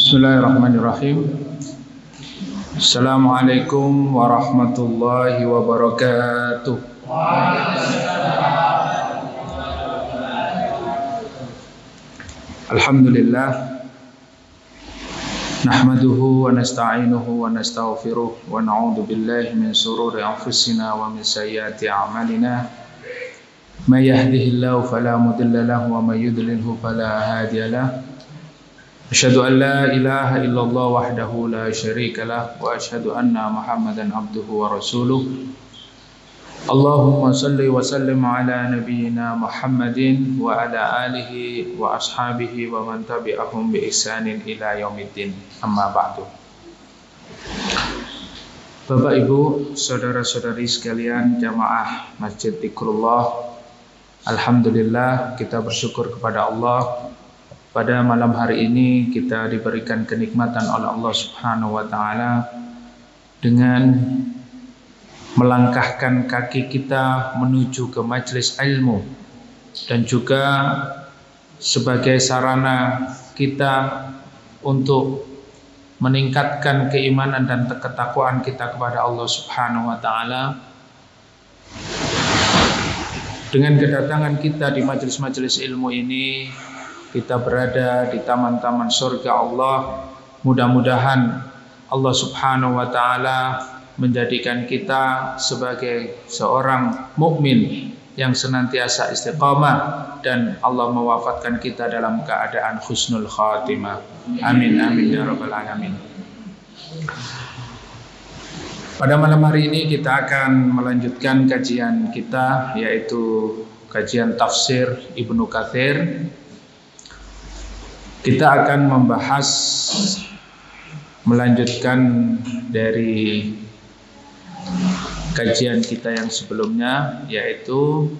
Bismillahirrahmanirrahim. Assalamualaikum warahmatullahi wabarakatuh. Alhamdulillah, nahmaduhu wa nasta'inuhu wa nastaghfiruh wa na'udzu billahi min shururi anfusina wa min sayyiati a'malina. May yahdihillahu fala mudilla lahu wa may yudlilhu fala hadiya lahu. Asyhadu an la ilaha illallah wahdahu la syarika lah wa asyhadu anna Muhammadan abduhu wa rasuluh. Allahumma salli wa sallim ala nabiyyina Muhammadin wa ala alihi wa ashabihi wa man tabi'ahum bi ihsanin ila yaumiddin. Amma ba'du. Bapak Ibu, saudara-saudari sekalian jamaah Masjid Dzikrullah, alhamdulillah kita bersyukur kepada Allah. Pada malam hari ini kita diberikan kenikmatan oleh Allah Subhanahu wa taala dengan melangkahkan kaki kita menuju ke majelis ilmu dan juga sebagai sarana kita untuk meningkatkan keimanan dan ketakwaan kita kepada Allah Subhanahu wa taala. Dengan kedatangan kita di majelis-majelis ilmu ini, kita berada di taman-taman surga Allah. Mudah-mudahan Allah Subhanahu wa taala menjadikan kita sebagai seorang mukmin yang senantiasa istiqamah dan Allah mewafatkan kita dalam keadaan husnul khatimah. Amin amin ya rabbal alamin. Pada malam hari ini kita akan melanjutkan kajian kita, yaitu kajian tafsir Ibnu Katsir. Kita akan membahas, melanjutkan dari kajian kita yang sebelumnya, yaitu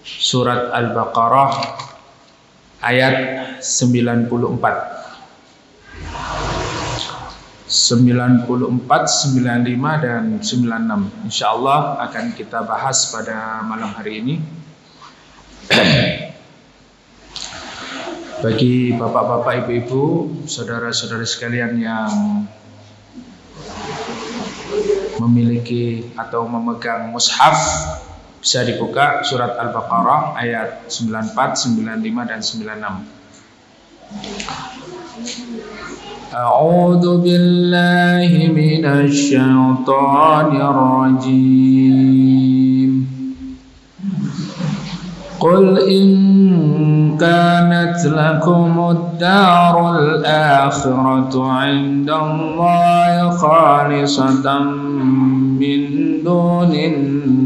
surat Al-Baqarah ayat 94, 95 dan 96. Insyaallah akan kita bahas pada malam hari ini. Bagi bapak-bapak, ibu-ibu, saudara-saudari sekalian yang memiliki atau memegang mushaf, bisa dibuka surat Al-Baqarah ayat 94, 95 dan 96. A'udzu billahi minasy syaithanir rajim. Qul in kanat lakumud darul akhiratu 'indallahi khalisatan min dunin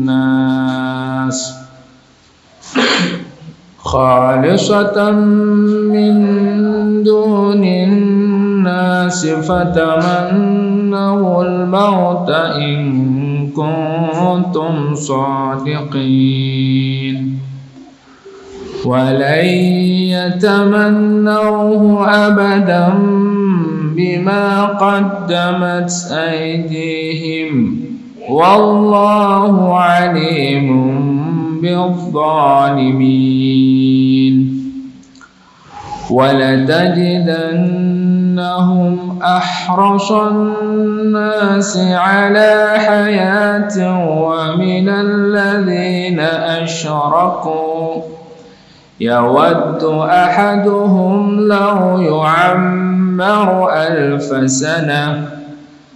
nas fatamannawul mauta in kuntum shadiqin ولن يتمنوه أبدا بما قدمت أيديهم والله عليم بالظالمين ولتجدنهم أحرص الناس على حياة ومن الذين أشركوا يود أحدهم لو يعمر 1000 سنة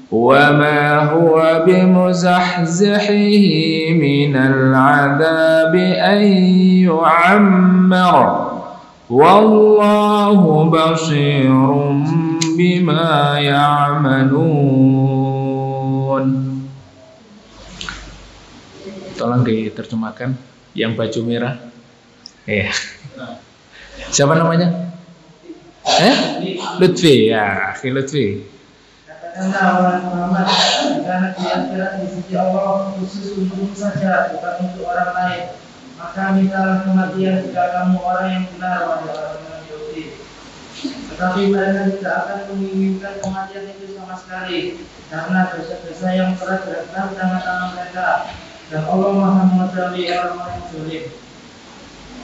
وما هو بمزحزحه من العذاب أن يعمر والله بصير بما يعملون. Tolong diterjemahkan yang baju merah. Siapa namanya? Lutfi, ya, Akhi Lutfi. Katakanlah Muhammad, karena keyakinan di sisi Allah khusus untukmu saja, bukan untuk orang lain. Maka mintalah kematian jika kamu orang yang benar pada orang Yahudi. Tetapi mereka tidak akan menginginkan kematian itu sama sekali, karena dosa-dosa yang berat datang dengan tangan mereka, dan Allah Maha mengetahui orang-orang yang zalim.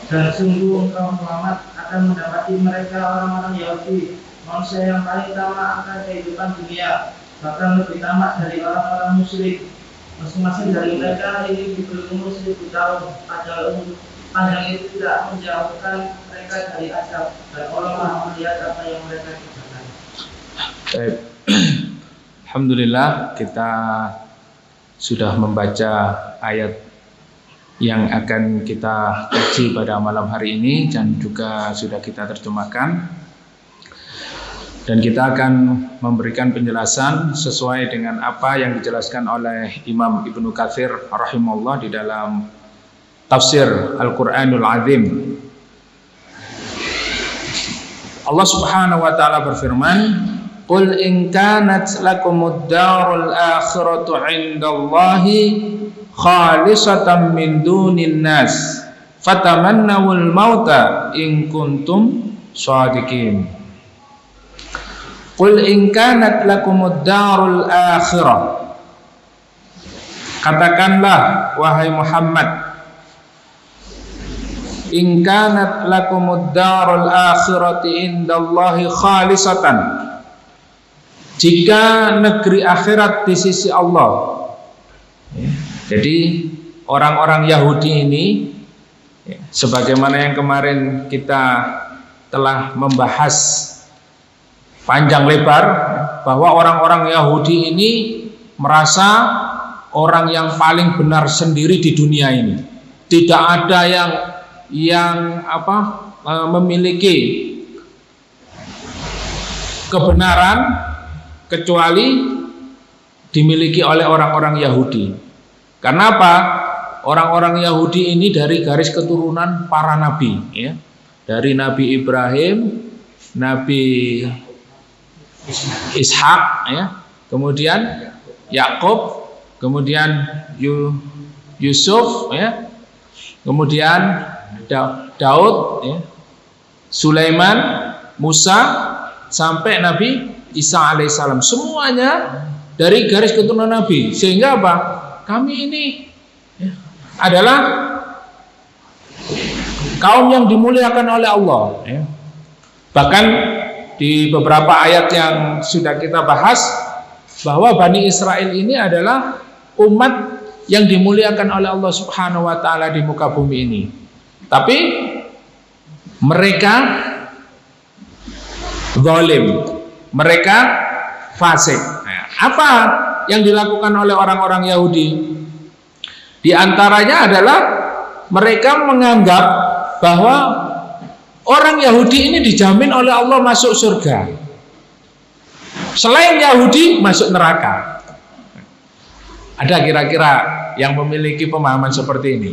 Dan sungguh engkau Muhammad akan mendapati mereka orang-orang Yahudi manusia yang paling tamak akan kehidupan dunia, bahkan lebih tamak dari orang-orang musyrik. Masing-masing dari mereka ini diberi umur 1000 tahun, padahal umur panjang itu tidak menjauhkan mereka dari azab, dan Allah Maha melihat apa yang mereka kerjakan. Baik. Alhamdulillah, kita sudah membaca ayat yang akan kita kaji pada malam hari ini dan juga sudah kita terjemahkan, dan kita akan memberikan penjelasan sesuai dengan apa yang dijelaskan oleh Imam Ibnu Katsir rahimahullah di dalam tafsir Al-Quranul Azim. Allah Subhanahu wa taala berfirman, "Qul in kanat lakumud darul akhiratu 'indallahi khalisatan min dunin nas fatamannawul mauta in kuntum shadiqin." Qul in kanat lakumud darul akhirah, katakanlah wahai Muhammad, in kanat lakumud darul akhirati indallahi khalisatan, jika negeri akhirat di sisi Allah. Jadi orang-orang Yahudi ini, sebagaimana yang kemarin kita telah membahas panjang lebar, bahwa orang-orang Yahudi ini merasa orang yang paling benar sendiri di dunia ini. Tidak ada yang memiliki kebenaran kecuali dimiliki oleh orang-orang Yahudi. Karena apa? Orang-orang Yahudi ini dari garis keturunan para nabi, ya. Dari Nabi Ibrahim, Nabi Ishak, ya. Kemudian Yakub, kemudian Yusuf, ya. Kemudian Daud, ya. Sulaiman, Musa, sampai Nabi Isa alaihissalam, semuanya dari garis keturunan Nabi. Sehingga apa? Kami ini, ya, adalah kaum yang dimuliakan oleh Allah, ya. Bahkan di beberapa ayat yang sudah kita bahas, bahwa Bani Israel ini adalah umat yang dimuliakan oleh Allah Subhanahu wa taala di muka bumi ini. Tapi mereka zalim, mereka fasik. Nah, apa yang dilakukan oleh orang-orang Yahudi? Di antaranya adalah mereka menganggap bahwa orang Yahudi ini dijamin oleh Allah masuk surga. Selain Yahudi masuk neraka. Ada kira-kira yang memiliki pemahaman seperti ini?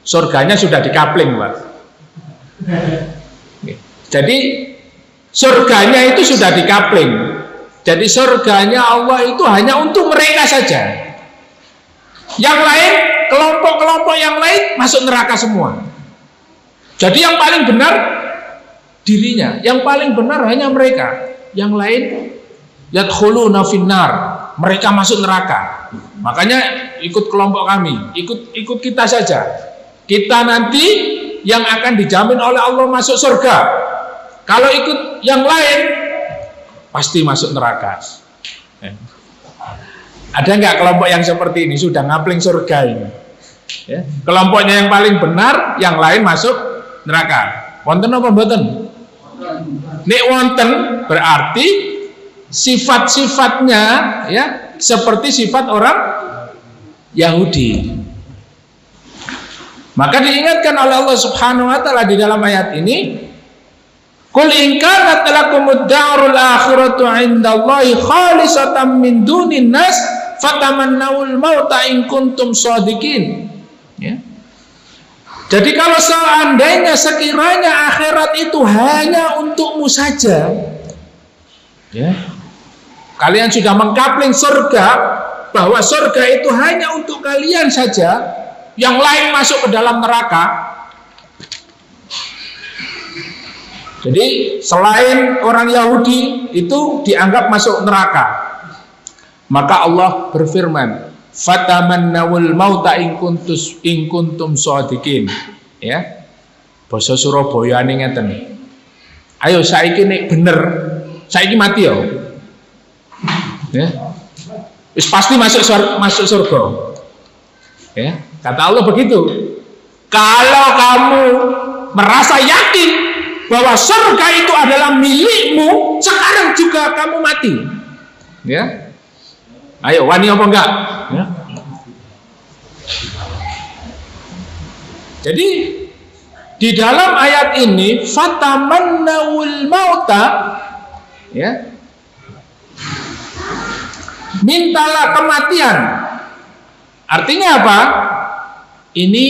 Surganya sudah dikapling, Pak. Jadi surganya itu sudah dikapling. Jadi surganya Allah itu hanya untuk mereka saja. Yang lain, kelompok-kelompok yang lain masuk neraka semua. Jadi yang paling benar dirinya, yang paling benar hanya mereka. Yang lain yadkhuluna finnar, mereka masuk neraka. Makanya ikut kelompok kami, ikut kita saja. Kita nanti yang akan dijamin oleh Allah masuk surga. Kalau ikut yang lain pasti masuk neraka. Ada nggak kelompok yang seperti ini sudah ngapling surga ini? Ya. Kelompoknya yang paling benar, yang lain masuk neraka. Wonten apa mboten? Nek wonten berarti sifat-sifatnya, ya, seperti sifat orang Yahudi. Maka diingatkan oleh Allah Subhanahu wa taala di dalam ayat ini, "Qul in kanat lakumud darul akhiratu 'indallahi khalisatan min dunin nas fatamannawul mauta in kuntum shadiqin." Ya. Jadi kalau seandainya sekiranya akhirat itu hanya untukmu saja, ya, kalian sudah mengkapling surga, bahwa surga itu hanya untuk kalian saja, yang lain masuk ke dalam neraka. Jadi selain orang Yahudi itu dianggap masuk neraka. Maka Allah berfirman, "Fatamannawul mauta in kuntum shadiqin." Ya. Basa Surabaya ngeten. Ayo saiki nek bener saiki mati ya. Wis pasti masuk surga. Ya, kata Allah begitu. Kalau kamu merasa yakin bahwa surga itu adalah milikmu, sekarang juga kamu mati. Ya. Ayo, wani apa enggak? Ya. Jadi di dalam ayat ini fatamannawul mauta, ya, mintalah kematian. Artinya apa? Ini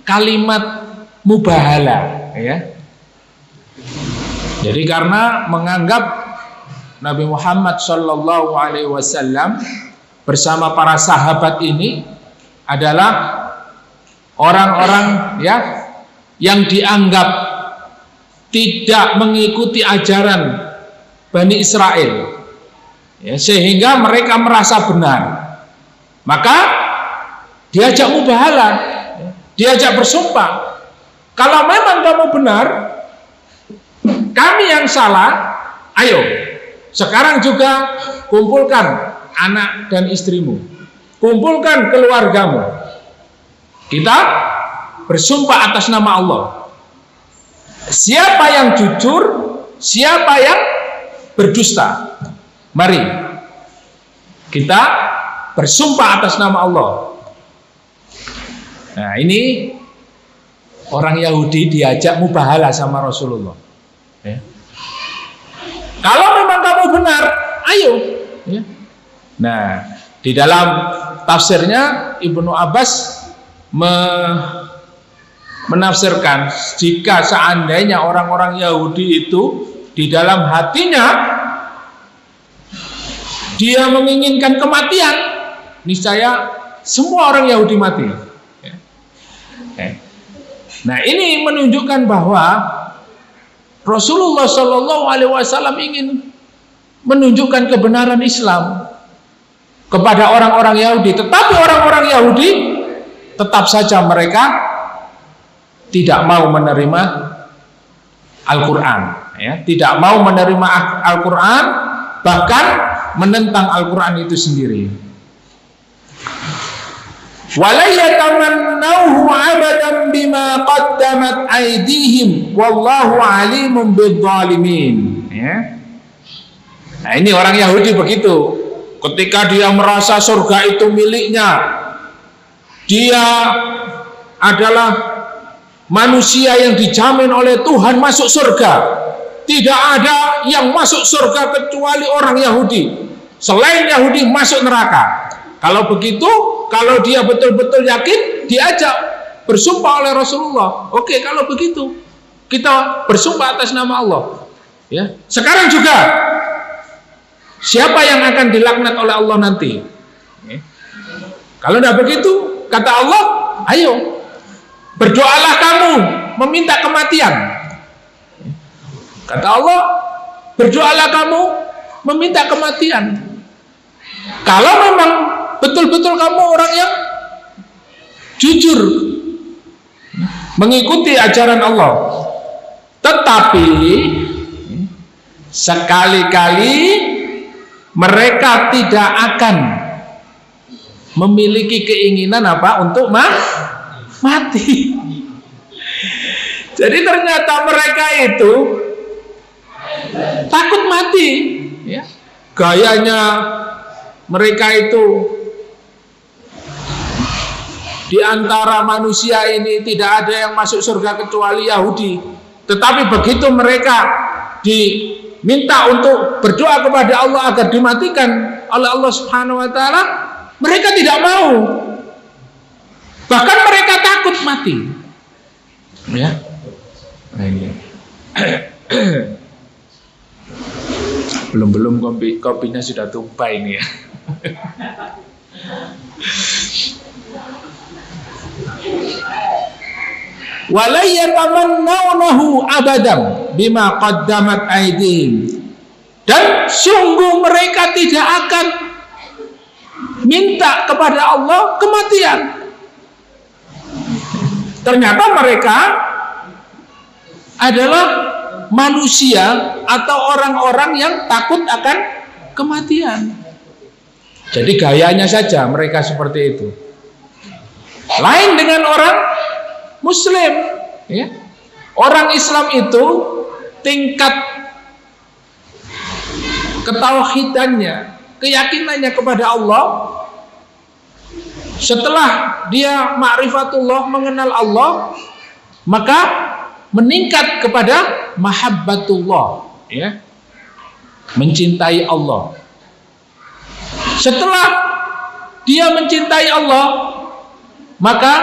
kalimat mubahala, ya. Jadi karena menganggap Nabi Muhammad Shallallahu Alaihi Wasallam bersama para sahabat ini adalah orang-orang, ya, yang dianggap tidak mengikuti ajaran Bani Israel, ya, sehingga mereka merasa benar. Maka diajak mubahala, diajak bersumpah, kalau memang kamu benar, kami yang salah, ayo sekarang juga kumpulkan anak dan istrimu, kumpulkan keluargamu, kita bersumpah atas nama Allah. Siapa yang jujur, siapa yang berdusta, mari kita bersumpah atas nama Allah. Nah, ini orang Yahudi diajak mubahala sama Rasulullah, ya. Kalau memang kamu benar, ayo, ya. Nah, di dalam tafsirnya Ibnu Abbas menafsirkan, jika seandainya orang-orang Yahudi itu di dalam hatinya dia menginginkan kematian, niscaya semua orang Yahudi mati. Nah, ini menunjukkan bahwa Rasulullah Shallallahu Alaihi Wasallam ingin menunjukkan kebenaran Islam kepada orang-orang Yahudi, tetapi orang-orang Yahudi tetap saja mereka tidak mau menerima Al-Quran, ya, tidak mau menerima Al-Quran, bahkan menentang Al-Quran itu sendiri. Wala yatamannawhu abadan bima qaddamat aydihim wallahu alimun bidzalimin, ya. Nah, ini orang Yahudi begitu. Ketika dia merasa surga itu miliknya, dia adalah manusia yang dijamin oleh Tuhan masuk surga. Tidak ada yang masuk surga kecuali orang Yahudi. Selain Yahudi masuk neraka. Kalau begitu, kalau dia betul-betul yakin, diajak bersumpah oleh Rasulullah. Oke, kalau begitu kita bersumpah atas nama Allah, ya. Sekarang juga siapa yang akan dilaknat oleh Allah nanti, ya. Kalau tidak begitu, kata Allah, ayo berdoalah kamu meminta kematian. Kata Allah, berdoalah kamu meminta kematian. Kalau memang betul-betul kamu orang yang jujur mengikuti ajaran Allah. Tetapi sekali-kali mereka tidak akan memiliki keinginan apa untuk mati. Jadi ternyata mereka itu takut mati, ya. Gayanya mereka itu di antara manusia ini tidak ada yang masuk surga kecuali Yahudi. Tetapi begitu mereka diminta untuk berdoa kepada Allah agar dimatikan oleh Allah Subhanahu wa taala, mereka tidak mau. Bahkan mereka takut mati. Ya. Nah, ini. Belum kopinya sudah tumpah ini, ya. Wala yatamannawnahu abadan bima qaddamat aydihim. Dan sungguh mereka tidak akan minta kepada Allah kematian. Ternyata mereka adalah manusia atau orang-orang yang takut akan kematian. Jadi gayanya saja mereka seperti itu. Lain dengan orang Muslim, ya. Orang Islam itu tingkat ketauhidannya, keyakinannya kepada Allah, setelah dia ma'rifatullah, mengenal Allah, maka meningkat kepada mahabbatullah, ya, mencintai Allah. Setelah dia mencintai Allah, maka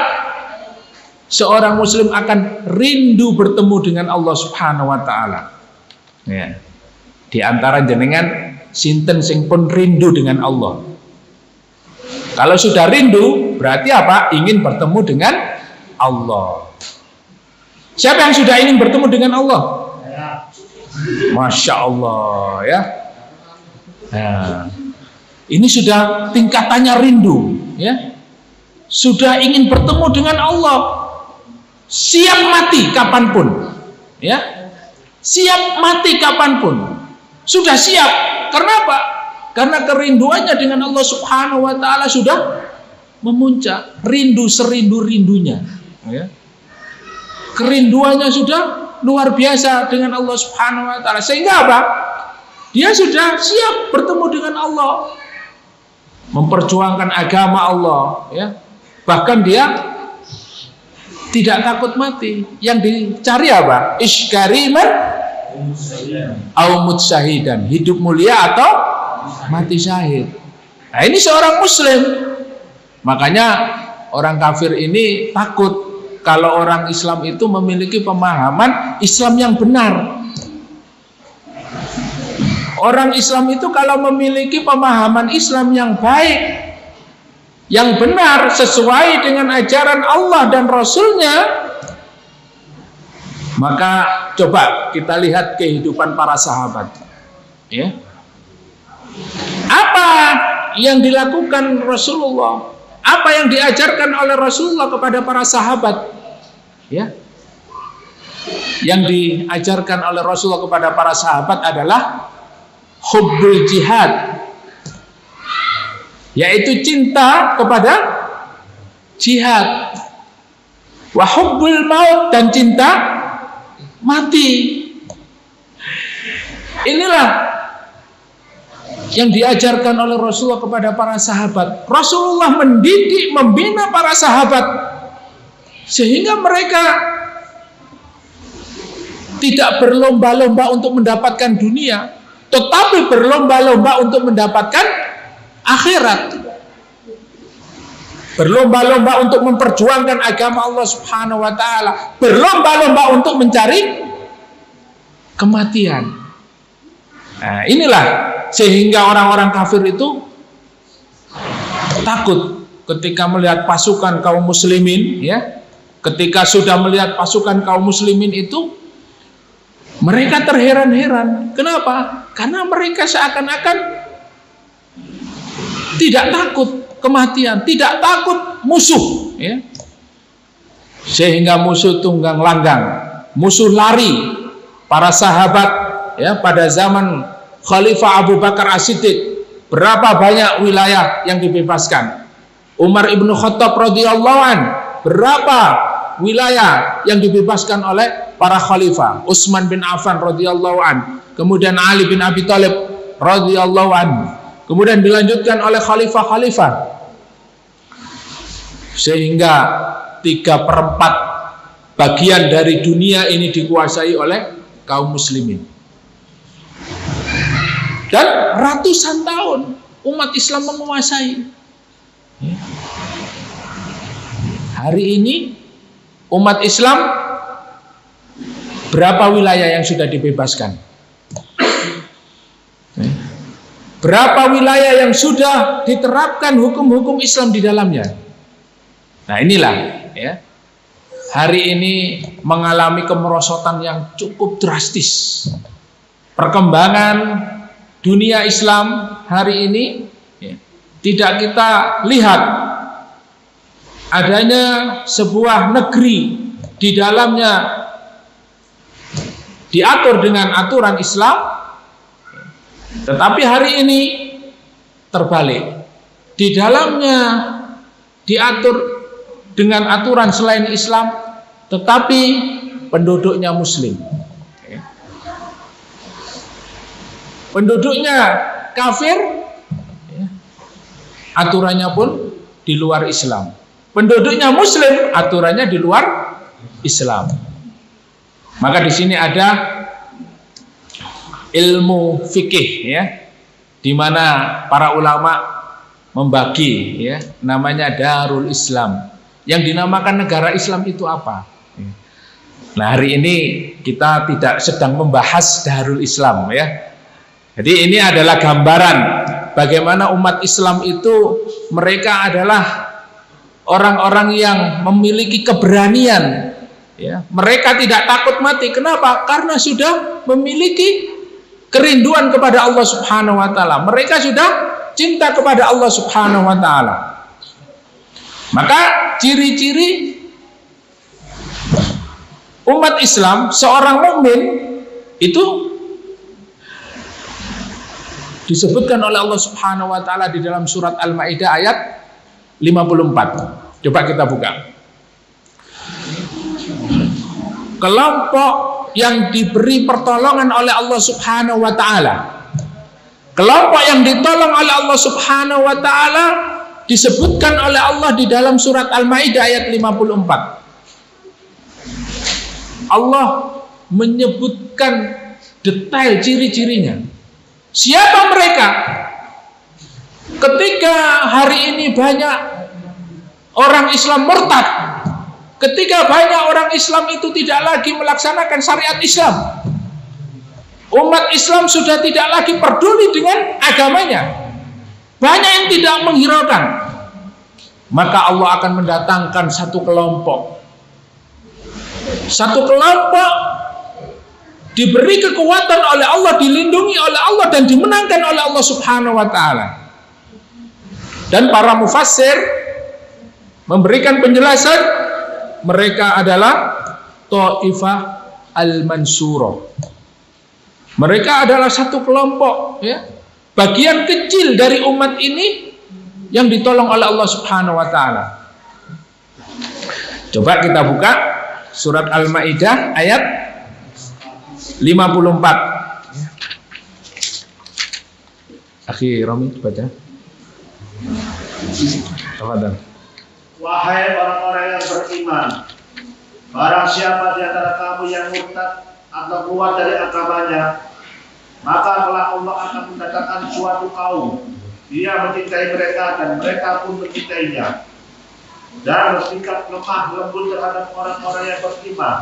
seorang muslim akan rindu bertemu dengan Allah Subhanahu wa taala. Ya. Di antara jenengan sinten sing pun rindu dengan Allah. Kalau sudah rindu, berarti apa? Ingin bertemu dengan Allah. Siapa yang sudah ingin bertemu dengan Allah? Masya Allah, ya. Nah, ini sudah tingkatannya rindu, ya. Sudah ingin bertemu dengan Allah, siap mati kapanpun, ya. Siap mati kapanpun, sudah siap. Karena apa? Karena kerinduannya dengan Allah Subhanahu wa taala sudah memuncak, rindu serindu-rindunya, ya. Kerinduannya sudah luar biasa dengan Allah Subhanahu wa taala, sehingga apa? Dia sudah siap bertemu dengan Allah, memperjuangkan agama Allah, ya. Bahkan dia tidak takut mati. Yang dicari apa? Iskariman au mutsyahidan, hidup mulia atau mati syahid. Nah, ini seorang muslim. Makanya orang kafir ini takut kalau orang Islam itu memiliki pemahaman Islam yang benar. Orang Islam itu kalau memiliki pemahaman Islam yang baik, yang benar, sesuai dengan ajaran Allah dan Rasulnya, maka coba kita lihat kehidupan para sahabat, ya. Apa yang dilakukan Rasulullah, apa yang diajarkan oleh Rasulullah kepada para sahabat, ya. Yang diajarkan oleh Rasulullah kepada para sahabat adalah hubbul jihad, yaitu cinta kepada jihad, wa hubbul maut, dan cinta mati. Inilah yang diajarkan oleh Rasulullah kepada para sahabat. Rasulullah mendidik, membina para sahabat sehingga mereka tidak berlomba-lomba untuk mendapatkan dunia, tetapi berlomba-lomba untuk mendapatkan akhirat. Berlomba-lomba untuk memperjuangkan agama Allah Subhanahu wa taala, berlomba-lomba untuk mencari kematian. Nah, inilah sehingga orang-orang kafir itu takut ketika melihat pasukan kaum muslimin, ya. Ketika sudah melihat pasukan kaum muslimin itu, mereka terheran-heran. Kenapa? Karena mereka seakan-akan tidak takut kematian, tidak takut musuh, ya. Sehingga musuh tunggang langgang, musuh lari. Para sahabat, ya, pada zaman Khalifah Abu Bakar As-Siddiq, berapa banyak wilayah yang dibebaskan? Umar ibnu Khattab radhiyallahu an, berapa wilayah yang dibebaskan oleh para khalifah? Utsman bin Affan radhiyallahu an, kemudian Ali bin Abi Thalib radhiyallahu an, kemudian dilanjutkan oleh khalifah-khalifah, sehingga 3/4 bagian dari dunia ini dikuasai oleh kaum muslimin. Dan ratusan tahun umat Islam menguasai. Hari ini umat Islam berapa wilayah yang sudah dibebaskan? Berapa wilayah yang sudah diterapkan hukum-hukum Islam di dalamnya? Nah, inilah, ya. Hari ini mengalami kemerosotan yang cukup drastis. Perkembangan dunia Islam hari ini, ya, tidak kita lihat adanya sebuah negeri di diatur dengan aturan Islam. Tetapi hari ini terbalik. Di dalamnya diatur dengan aturan selain Islam, tetapi penduduknya Muslim. Penduduknya kafir, aturannya pun di luar Islam. Penduduknya Muslim, aturannya di luar Islam. Maka di sini ada ilmu fikih, ya, di mana para ulama membagi, ya, namanya Darul Islam. Yang dinamakan negara Islam itu apa? Nah, hari ini kita tidak sedang membahas Darul Islam, ya. Jadi ini adalah gambaran bagaimana umat Islam itu mereka adalah orang-orang yang memiliki keberanian, ya. Mereka tidak takut mati. Kenapa? Karena sudah memiliki kerinduan kepada Allah Subhanahu wa taala. Mereka sudah cinta kepada Allah Subhanahu wa taala. Maka ciri-ciri umat Islam, seorang mukmin itu disebutkan oleh Allah Subhanahu wa taala di dalam surat Al-Maidah ayat 54. Coba kita buka. Kelompok yang diberi pertolongan oleh Allah Subhanahu wa taala. Kelompok yang ditolong oleh Allah Subhanahu wa taala disebutkan oleh Allah di dalam surat Al-Maidah ayat 54. Allah menyebutkan detail ciri-cirinya. Siapa mereka? Ketika hari ini banyak orang Islam murtad, ketika banyak orang Islam itu tidak lagi melaksanakan syariat Islam, umat Islam sudah tidak lagi peduli dengan agamanya, banyak yang tidak menghiraukan, maka Allah akan mendatangkan satu kelompok diberi kekuatan oleh Allah, dilindungi oleh Allah, dan dimenangkan oleh Allah Subhanahu wa taala. Dan para mufassir memberikan penjelasan, mereka adalah Taifah al-Mansurah. Mereka adalah satu kelompok, ya, bagian kecil dari umat ini yang ditolong oleh Allah Subhanahu wa taala. Coba kita buka surat Al-Maidah ayat 54. Akhi Romi baca. Tafadhal. Wahai orang-orang yang beriman, barang siapa di antara kamu yang murtad atau keluar dari agamanya, maka kelak Allah akan mendatangkan suatu kaum, dia mencintai mereka dan mereka pun mencintainya, dan bersikap lemah lembut terhadap orang-orang yang beriman,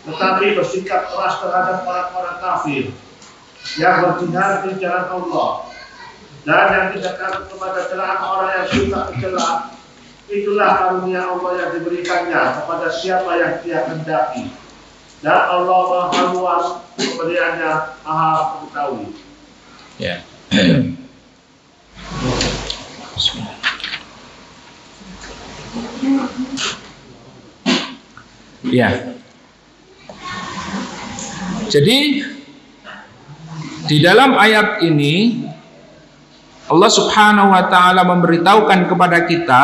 tetapi bersikap keras terhadap orang-orang kafir yang berjihad di jalan Allah, dan yang tidak takut kepada celaan orang yang suka mencela. Itulah karunia Allah yang diberikannya kepada siapa yang Dia kehendaki, dan Allah Maha luas pemberiannya, Maha mengetahui. Ya. Ya. Jadi di dalam ayat ini Allah Subhanahu wa taala memberitahukan kepada kita,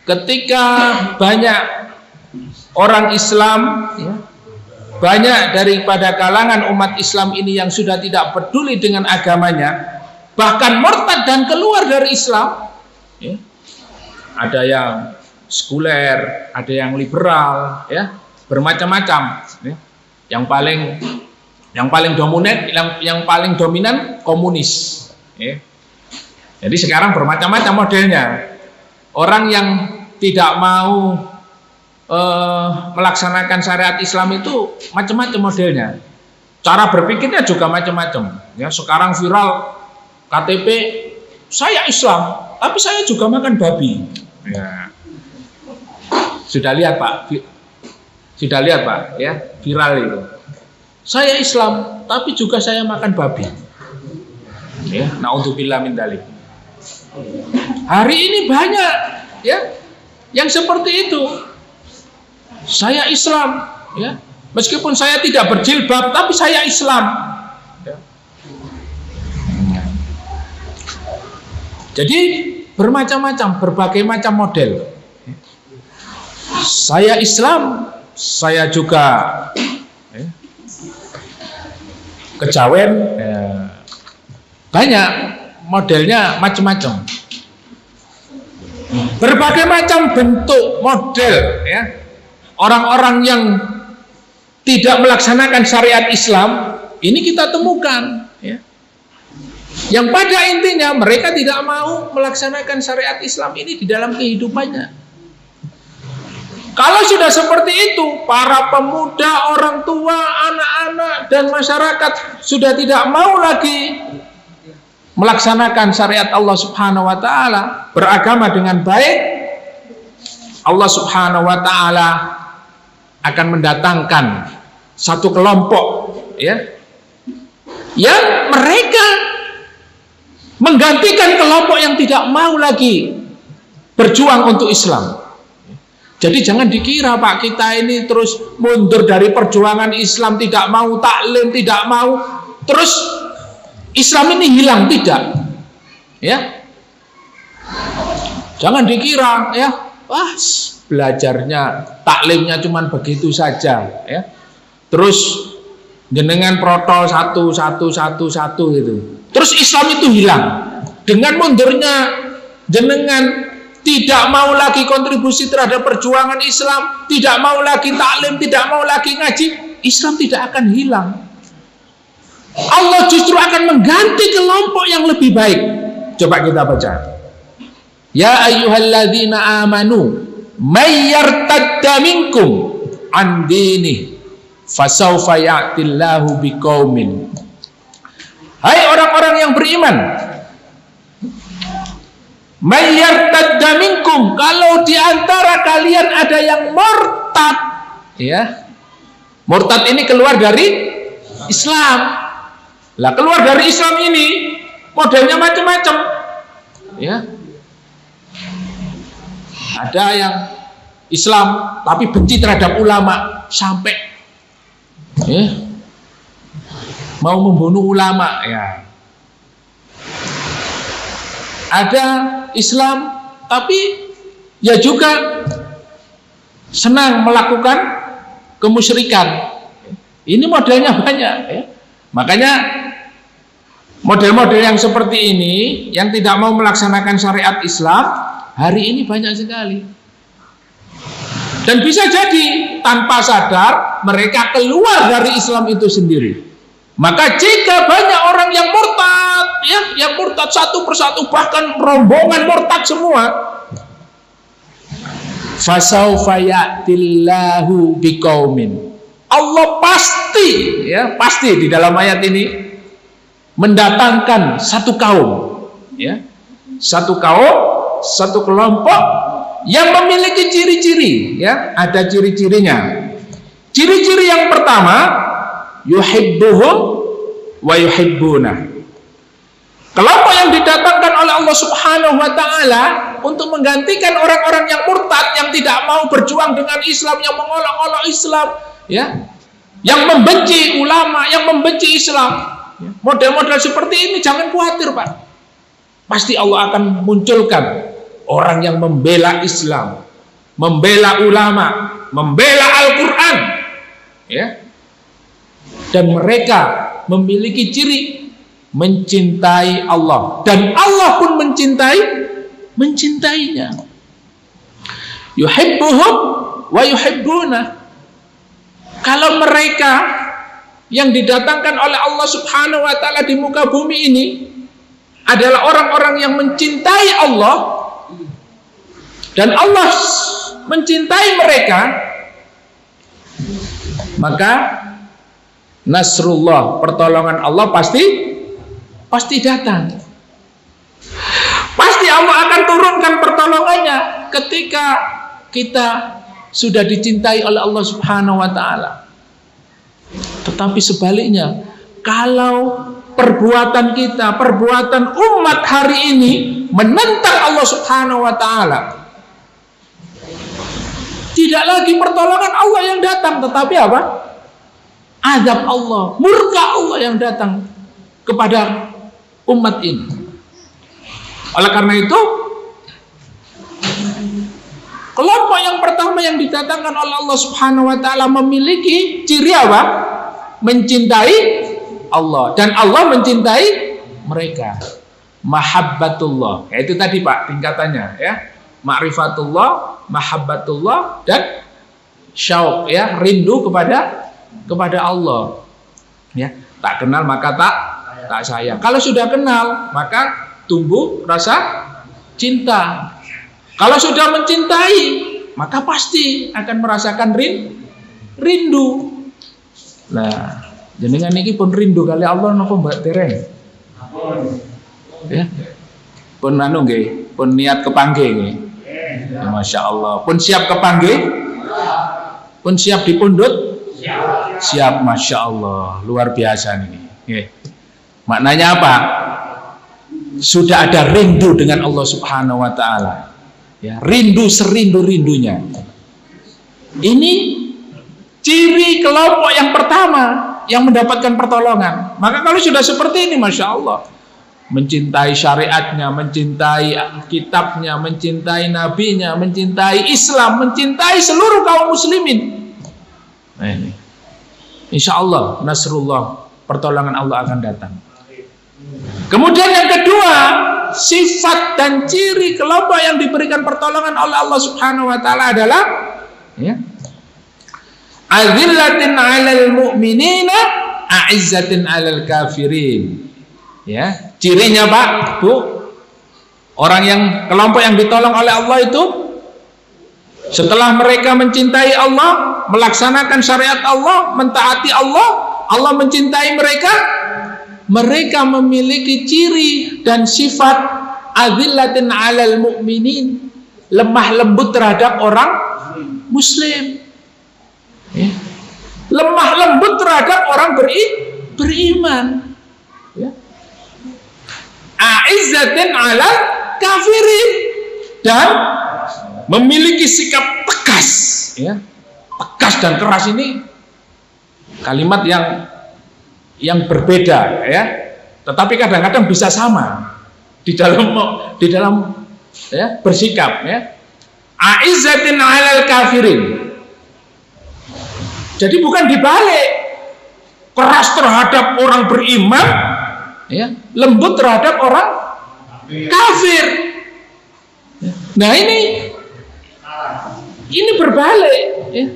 ketika banyak orang Islam, ya, banyak daripada kalangan umat Islam ini yang sudah tidak peduli dengan agamanya, bahkan murtad dan keluar dari Islam, ya. Ada yang sekuler, ada yang liberal, ya, bermacam-macam, ya. Yang paling dominan komunis, ya. Jadi sekarang bermacam-macam modelnya. Orang yang tidak mau melaksanakan syariat Islam itu macam-macam modelnya. Cara berpikirnya juga macam-macam. Ya, sekarang viral KTP saya Islam, tapi saya juga makan babi. Ya. Sudah lihat Pak? Sudah lihat Pak? Ya, viral itu. Saya Islam, tapi juga saya makan babi. Ya, naudzubillah min dzalik. Hari ini banyak, ya, yang seperti itu. Saya Islam, ya, Meskipun saya tidak berjilbab, tapi saya Islam. Jadi bermacam-macam, berbagai macam model. Saya Islam, saya juga kejawen, banyak modelnya, macam-macam. Berbagai macam bentuk model, ya. Orang-orang yang tidak melaksanakan syariat Islam ini kita temukan, ya. Yang pada intinya mereka tidak mau melaksanakan syariat Islam ini di dalam kehidupannya. Kalau sudah seperti itu, para pemuda, orang tua, anak-anak, dan masyarakat sudah tidak mau lagi melaksanakan syariat Allah Subhanahu wa Ta'ala, beragama dengan baik, Allah Subhanahu wa Ta'ala akan mendatangkan satu kelompok, ya, yang mereka menggantikan kelompok yang tidak mau lagi berjuang untuk Islam. Jadi jangan dikira Pak, kita ini terus mundur dari perjuangan Islam, tidak mau taklim, tidak mau, terus Islam ini hilang, tidak. Ya. Jangan dikira, ya, wah, belajarnya, taklimnya cuman begitu saja, ya. Terus jenengan protol satu gitu. Terus Islam itu hilang. Dengan mundurnya jenengan tidak mau lagi kontribusi terhadap perjuangan Islam, tidak mau lagi taklim, tidak mau lagi ngaji, Islam tidak akan hilang. Allah justru akan mengganti kelompok yang lebih baik. Coba kita baca. Ya ayyuhalladzina amanu may yartadda minkum an dini fasawfa ya'tillahu biqaumin. Hai orang-orang yang beriman, may yartadda minkum, kalau di antara kalian ada yang murtad, ya. Murtad ini keluar dari Islam. Lah keluar dari Islam ini modelnya macam-macam, ya. Ada yang Islam tapi benci terhadap ulama sampai mau membunuh ulama, ya. Ada Islam tapi ya juga senang melakukan kemusyrikan. Ini modelnya banyak, ya. Makanya model-model yang seperti ini yang tidak mau melaksanakan syariat Islam hari ini banyak sekali. Dan bisa jadi tanpa sadar mereka keluar dari Islam itu sendiri. Maka jika banyak orang yang murtad, ya, yang murtad satu persatu, bahkan rombongan murtad semua, fasawfa ya'tillahu biqaumin, Allah pasti, ya, pasti di dalam ayat ini mendatangkan satu kaum, ya, satu kaum, satu kelompok yang memiliki ciri-ciri, ya, ada ciri-cirinya. Ciri-ciri yang pertama, yuhibbuhum wa yuhibbuna. Kelompok yang didatangkan oleh Allah Subhanahu wa Ta'ala untuk menggantikan orang-orang yang murtad, yang tidak mau berjuang dengan Islam, yang mengolok-olok Islam, ya, yang membenci ulama, yang membenci Islam. Model-model seperti ini jangan khawatir, Pak. Pasti Allah akan munculkan orang yang membela Islam, membela ulama, membela Al-Quran, ya. Dan mereka memiliki ciri mencintai Allah, dan Allah pun mencintainya. Yuhibbuhum wa yuhibbuna. Kalau mereka yang didatangkan oleh Allah Subhanahu wa Ta'ala di muka bumi ini adalah orang-orang yang mencintai Allah, dan Allah mencintai mereka, maka nasrullah, pertolongan Allah pasti datang. Pasti Allah akan turunkan pertolongannya ketika kita sudah dicintai oleh Allah Subhanahu wa Ta'ala. Tetapi sebaliknya, kalau perbuatan kita, perbuatan umat hari ini menentang Allah Subhanahu wa Ta'ala, tidak lagi pertolongan Allah yang datang, tetapi apa? azab Allah, murka Allah yang datang kepada umat ini. Oleh karena itu, kelompok yang pertama yang didatangkan oleh Allah Subhanahu wa taala memiliki ciri apa? Mencintai Allah, dan Allah mencintai mereka. Mahabbatullah. Ya, itu tadi Pak tingkatannya ya. Ma'rifatullah, mahabbatullah, dan syauq ya, rindu kepada Allah. Ya, tak kenal maka tak sayang. Kalau sudah kenal maka tumbuh rasa cinta. Kalau sudah mencintai maka pasti akan merasakan rindu. Nah, jenengan niki pun rindu kali Allah napa mbak dereng? Ya. Pun anu nggih, pun niat kepanggih nggih. Ya, Masya Allah. Pun siap kepanggih? Pun siap dipundhut? Siap, Masya Allah. Luar biasa nih. Nggih. Maknanya apa? Sudah ada rindu dengan Allah Subhanahu wa taala. Ya, rindu serindu-rindunya. Ini ciri kelompok yang pertama yang mendapatkan pertolongan. Maka kalau sudah seperti ini, Masya Allah, mencintai syariatnya, mencintai kitabnya, mencintai nabinya, mencintai Islam, mencintai seluruh kaum muslimin. Nah, ini. Insya Allah nasrullah, pertolongan Allah akan datang. Kemudian yang kedua, sifat dan ciri kelompok yang diberikan pertolongan oleh Allah Subhanahu wa taala adalah ya, azillatin 'alal mu'minina, a'izzatin 'alal kafirin. Ya, cirinya Pak, Bu, orang yang kelompok yang ditolong oleh Allah itu setelah mereka mencintai Allah, melaksanakan syariat Allah, mentaati Allah, Allah mencintai mereka. Mereka memiliki ciri dan sifat azillatin 'alal mu'minin, lemah lembut terhadap orang muslim. Ya. Lemah lembut terhadap orang beriman. Ya. A'izzatin 'alal kafirin, dan memiliki sikap tegas. Ya. Tegas dan keras ini kalimat yang berbeda ya, tetapi kadang-kadang bisa sama di dalam ya, bersikap ya. A'izzatin 'alal kafirin. Jadi bukan dibalik, keras terhadap orang beriman ya, lembut terhadap orang kafir. Nah, ini berbalik ya.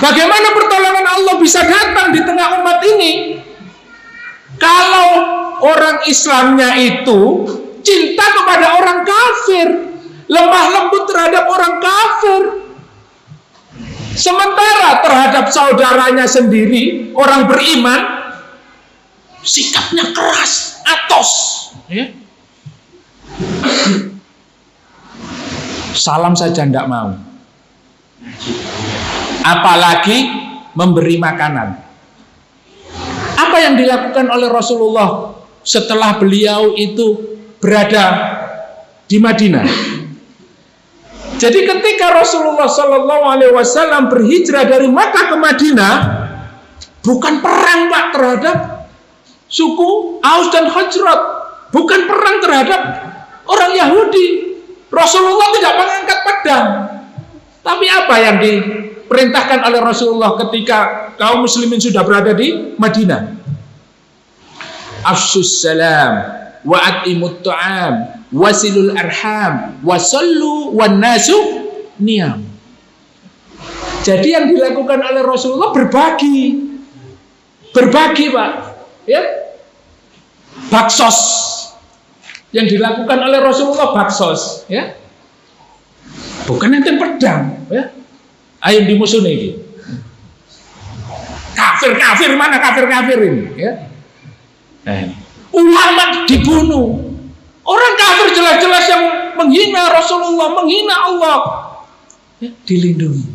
Bagaimana pertolongan Allah bisa datang di tengah umat ini kalau orang Islamnya itu cinta kepada orang kafir, lemah lembut terhadap orang kafir, sementara terhadap saudaranya sendiri orang beriman sikapnya keras, atos ya. Salam saja tidak mau, apalagi memberi makanan. Apa yang dilakukan oleh Rasulullah setelah beliau itu berada di Madinah? Jadi ketika Rasulullah SAW berhijrah dari Makkah ke Madinah, bukan perang Pak terhadap suku Aus dan Khazraj, bukan perang terhadap orang Yahudi. Rasulullah tidak mengangkat pedang. Tapi apa yang diperintahkan oleh Rasulullah ketika kaum muslimin sudah berada di Madinah? Afshus salam wa atimut ta'am wasilul arham wasallu wan nasu niyam. Jadi yang dilakukan oleh Rasulullah berbagi Pak ya. Baksos yang dilakukan oleh Rasulullah, baksos ya, bukan enten pedang ya. Ayo dimusuhi ini. Kafir mana kafir ini ya. Ulama dibunuh, orang kafir jelas-jelas yang menghina Rasulullah, menghina Allah ya, dilindungi.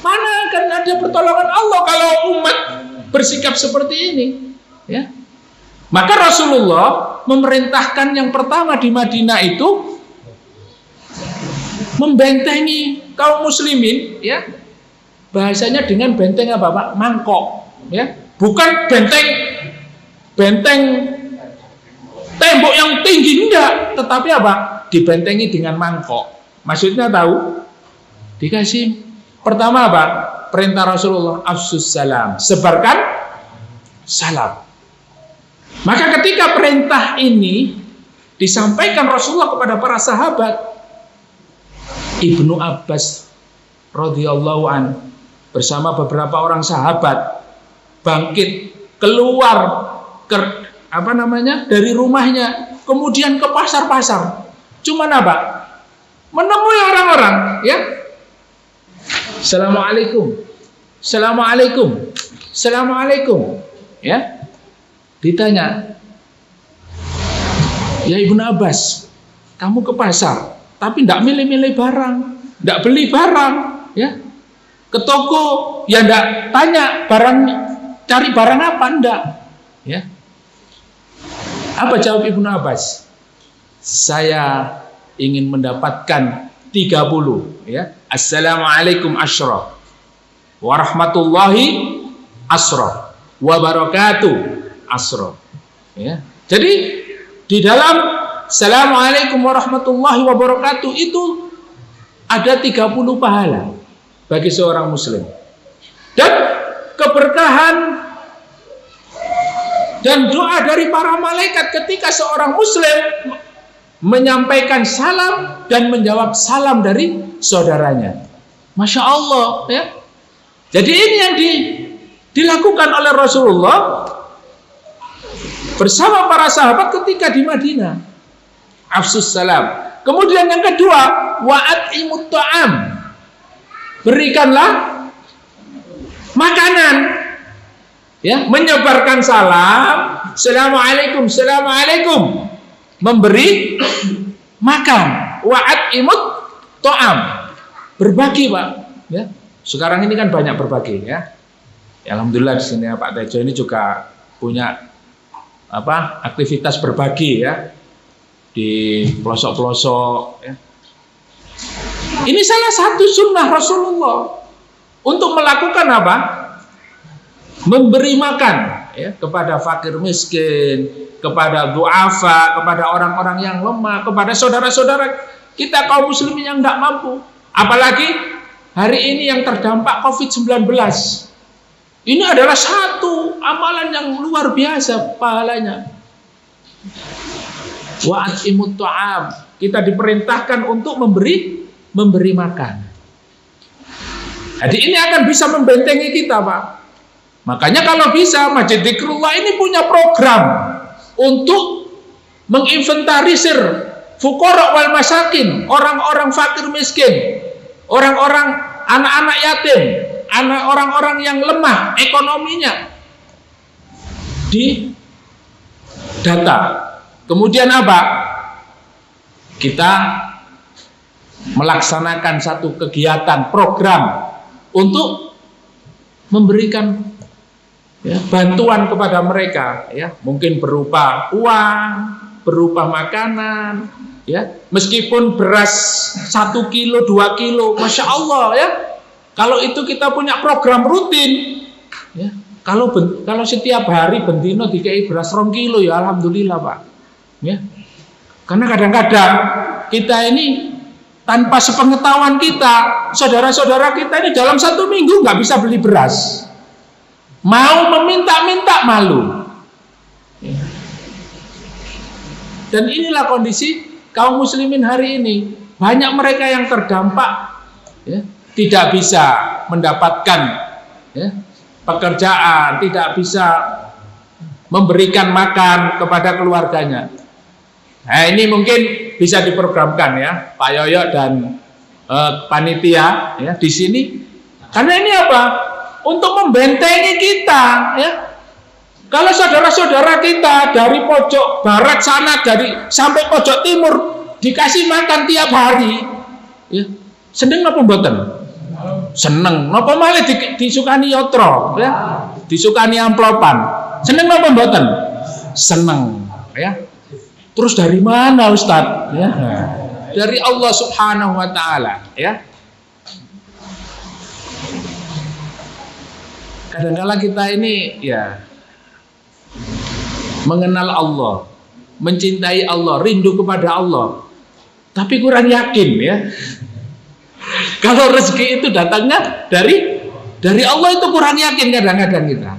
Mana akan ada pertolongan Allah kalau umat bersikap seperti ini ya. Maka Rasulullah memerintahkan yang pertama di Madinah itu membentengi kaum muslimin ya bahasanya dengan benteng apa Pak? Mangkok ya. Bukan benteng tembok yang tinggi, enggak, tetapi apa? Dibentengi dengan mangkok. Maksudnya tahu? Dikasih pertama apa? Perintah Rasulullah, afsus salam, sebarkan salam. Maka ketika perintah ini disampaikan Rasulullah kepada para sahabat, Ibnu Abbas radhiyallahu an bersama beberapa orang sahabat bangkit keluar dari rumahnya, kemudian ke pasar-pasar. Cuman apa? Menemui orang-orang, ya. Assalamualaikum, assalamualaikum, assalamualaikum, ya. Ditanya, ya Ibnu Abbas, kamu ke pasar, tapi tidak milih-milih barang, tidak beli barang, ya. Ke toko, ya tidak tanya barangnya, cari barang apa, enggak, ya. Apa jawab Ibnu Abbas? Saya ingin mendapatkan 30, ya. Assalamualaikum asyra, warahmatullahi asra, wabarakatuh asra, ya. Jadi di dalam Assalamualaikum warahmatullahi wabarakatuh itu ada 30 pahala bagi seorang muslim. Dan keberkahan dan doa dari para malaikat ketika seorang muslim menyampaikan salam dan menjawab salam dari saudaranya. Masya Allah, ya. Jadi ini yang dilakukan oleh Rasulullah bersama para sahabat ketika di Madinah. Afsus salam. Kemudian yang kedua, wa'at'imut ta'am. Berikanlah makanan. Ya, menyebarkan salam, assalamualaikum, assalamualaikum. Memberi makan, wa'at'imut ta'am. Berbagi, Pak, ya. Sekarang ini kan banyak berbagi, ya. Alhamdulillah di sini Pak Tejo ini juga punya aktivitas berbagi, ya, di pelosok-pelosok, ya. Ini salah satu sunnah Rasulullah untuk melakukan apa? Memberi makan, ya, kepada fakir miskin, kepada du'afa, kepada orang-orang yang lemah, kepada saudara-saudara kita kaum muslimin yang tidak mampu. Apalagi hari ini yang terdampak COVID-19. Ini adalah satu amalan yang luar biasa pahalanya. Wa'at'imut ta'am. Kita diperintahkan untuk memberi makan. Jadi ini akan bisa membentengi kita, Pak. Makanya kalau bisa Masjid Dzikrullah ini punya program untuk menginventarisir fuqara wal masakin, orang-orang fakir miskin, orang-orang anak-anak yatim, orang-orang yang lemah ekonominya, di data. Kemudian apa? Kita melaksanakan satu kegiatan program untuk memberikan, ya, bantuan kepada mereka, ya, mungkin berupa uang, berupa makanan, ya, meskipun beras 1 kilo, 2 kilo, Masya Allah, ya. Kalau itu kita punya program rutin, ya, kalau setiap hari bendino dikei beras 2 kilo, ya alhamdulillah, Pak, ya. Karena kadang-kadang kita ini tanpa sepengetahuan kita, saudara-saudara kita ini dalam 1 minggu nggak bisa beli beras. Mau meminta-minta malu. Dan inilah kondisi kaum muslimin hari ini. Banyak mereka yang terdampak, ya, tidak bisa mendapatkan, ya, pekerjaan, tidak bisa memberikan makan kepada keluarganya. Nah, ini mungkin bisa diprogramkan, ya, Pak Yoyo dan panitia, ya, di sini. Karena ini apa? Untuk membentengi kita, ya. Kalau saudara-saudara kita dari pojok barat sana, sampai pojok timur dikasih makan tiap hari, ya, seneng apa mboten? Seneng. Napa malah disukani yotro, ya, disukani amplopan. Seneng apa mboten? Seneng, ya. Terus dari mana, Ustadz? Ya, dari Allah Subhanahu wa Ta'ala, ya. Kadang-kala kita ini ya mengenal Allah, mencintai Allah, rindu kepada Allah, tapi kurang yakin ya. Kalau rezeki itu datangnya dari Allah, itu kurang yakin kadang-kadang kita.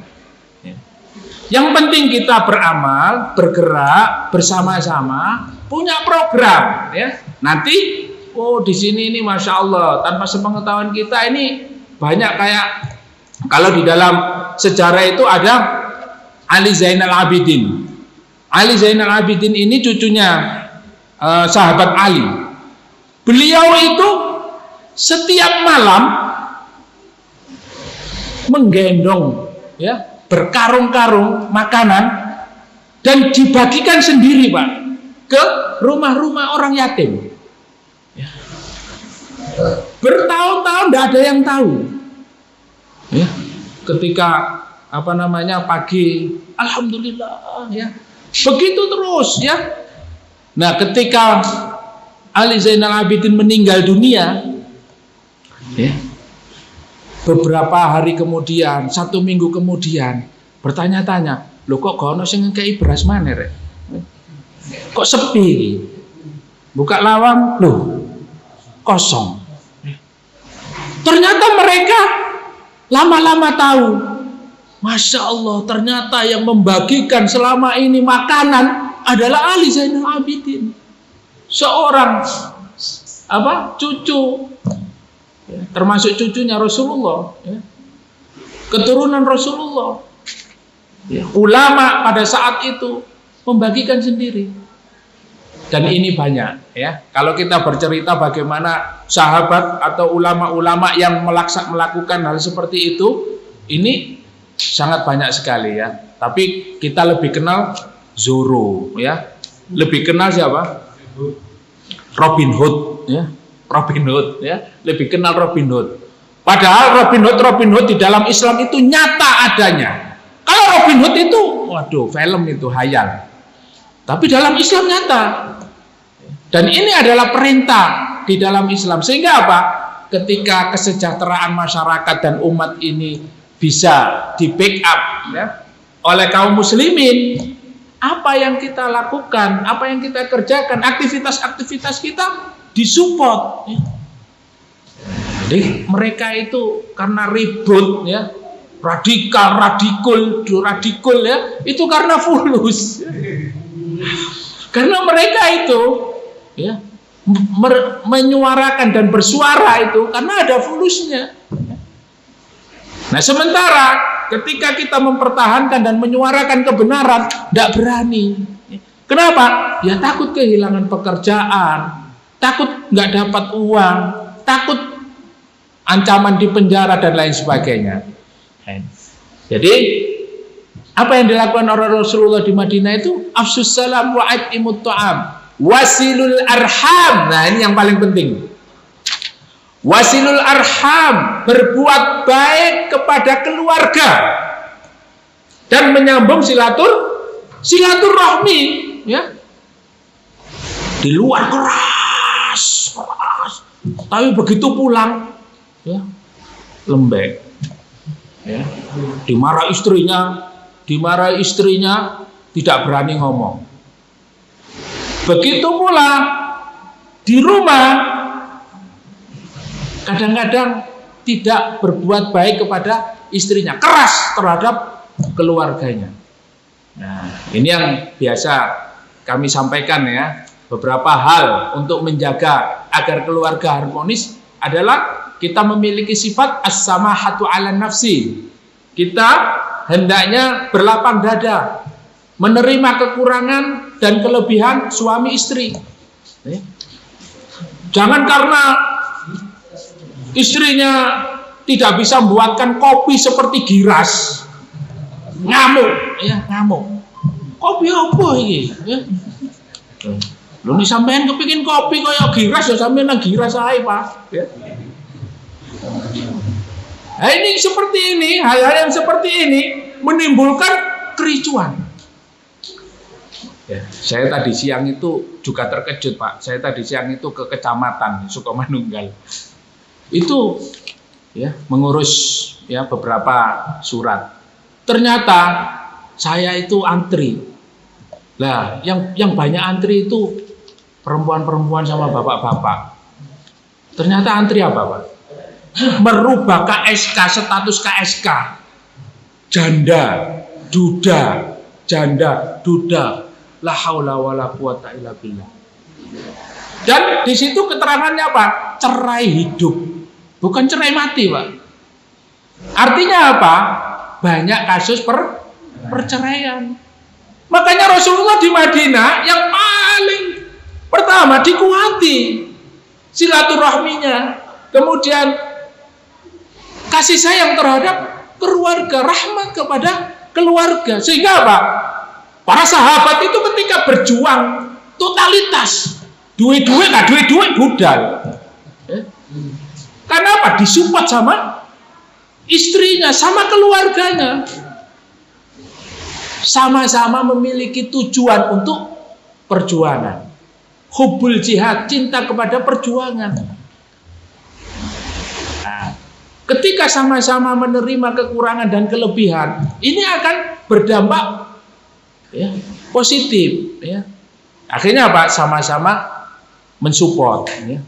Yang penting kita beramal, bergerak bersama-sama, punya program ya. Nanti di sini ini Masya Allah, tanpa sepengetahuan kita ini banyak kayak, kalau di dalam sejarah itu ada Ali Zainal Abidin. Ali Zainal Abidin ini cucunya sahabat Ali. Beliau itu setiap malam menggendong ya berkarung-karung makanan dan dibagikan sendiri Pak ke rumah-rumah orang yatim. Ya. Bertahun-tahun tidak ada yang tahu. Ya. Ketika pagi, alhamdulillah ya. Begitu terus ya. Nah, ketika Ali Zainal Abidin meninggal dunia, ya, beberapa hari kemudian, 1 minggu kemudian, bertanya-tanya, loh kok gono sing ngekei beras maneh rek? Kok sepi? Buka lawang, loh kosong. Ternyata mereka lama-lama tahu, Masya Allah, ternyata yang membagikan selama ini makanan adalah Ali Zainal Abidin, seorang cucu, termasuk cucunya Rasulullah, ya. Keturunan Rasulullah, ya. Ulama pada saat itu membagikan sendiri. Dan ini banyak ya. Kalau kita bercerita bagaimana sahabat atau ulama-ulama yang melakukan hal seperti itu, ini sangat banyak sekali ya. Tapi kita lebih kenal Zoro ya. Lebih kenal siapa? Robin Hood ya. Robin Hood ya. Lebih kenal Robin Hood. Padahal Robin Hood di dalam Islam itu nyata adanya. Kalau Robin Hood itu, waduh, film itu hayal. Tapi dalam Islam nyata. Dan ini adalah perintah di dalam Islam. Sehingga apa? Ketika kesejahteraan masyarakat dan umat ini bisa di backup ya, oleh kaum muslimin, apa yang kita lakukan, apa yang kita kerjakan, aktivitas-aktivitas kita disupport ya. Jadi mereka itu karena ribut ya, radikal ya, itu karena fulus. Karena mereka itu ya menyuarakan dan bersuara itu karena ada fulusnya. Nah, sementara ketika kita mempertahankan dan menyuarakan kebenaran, tidak berani. Kenapa? Ya takut kehilangan pekerjaan, takut nggak dapat uang, takut ancaman di penjara dan lain sebagainya. Jadi apa yang dilakukan oleh Rasulullah di Madinah itu afsus salam wa at'imut ta'am wasilul arham. Nah, ini yang paling penting. Wasilul arham, berbuat baik kepada keluarga dan menyambung silaturahmi ya. Di luar keras, tapi begitu pulang ya lembek ya. Dimarahi istrinya tidak berani ngomong. Begitu pula di rumah kadang-kadang tidak berbuat baik kepada istrinya, keras terhadap keluarganya. Nah, ini yang biasa kami sampaikan ya. Beberapa hal untuk menjaga agar keluarga harmonis adalah kita memiliki sifat as-samahatu 'alan nafsi. Kita hendaknya berlapang dada, menerima kekurangan dan kelebihan suami istri. Jangan karena istrinya tidak bisa membuatkan kopi seperti Giras, ngamuk ya, ngamuk. Kopi apa ini ya? Lu nih sampean kepingin kopi kayak Giras ya, sampean nang Giras ae Pak ya. Nah, ini seperti ini, hal-hal yang seperti ini menimbulkan kericuan. Ya, saya tadi siang itu juga terkejut Pak. Saya tadi siang itu ke kecamatan Sukomanunggal. Itu ya mengurus ya beberapa surat. Ternyata saya itu antri. Lah, yang banyak antri itu perempuan-perempuan sama bapak-bapak. Ternyata antri apa, Pak? Merubah KSK, status KSK. Janda, duda, janda, duda. La haula wala quwata illa billah. Dan di situ keterangannya apa? Cerai hidup. Bukan cerai mati, Pak. Artinya apa? Banyak kasus perceraian. Makanya Rasulullah di Madinah yang paling pertama dikuati silaturahminya, kemudian kasih sayang terhadap keluarga, rahmat kepada keluarga. Sehingga apa? Para sahabat itu ketika berjuang totalitas, duit-duit budal. Karena apa? Disupport sama istrinya, sama keluarganya. Sama-sama memiliki tujuan untuk perjuangan. Hubbul jihad, cinta kepada perjuangan. Nah, ketika sama-sama menerima kekurangan dan kelebihan, ini akan berdampak ya, positif. Ya. Akhirnya apa? Sama-sama mensupport. Ya.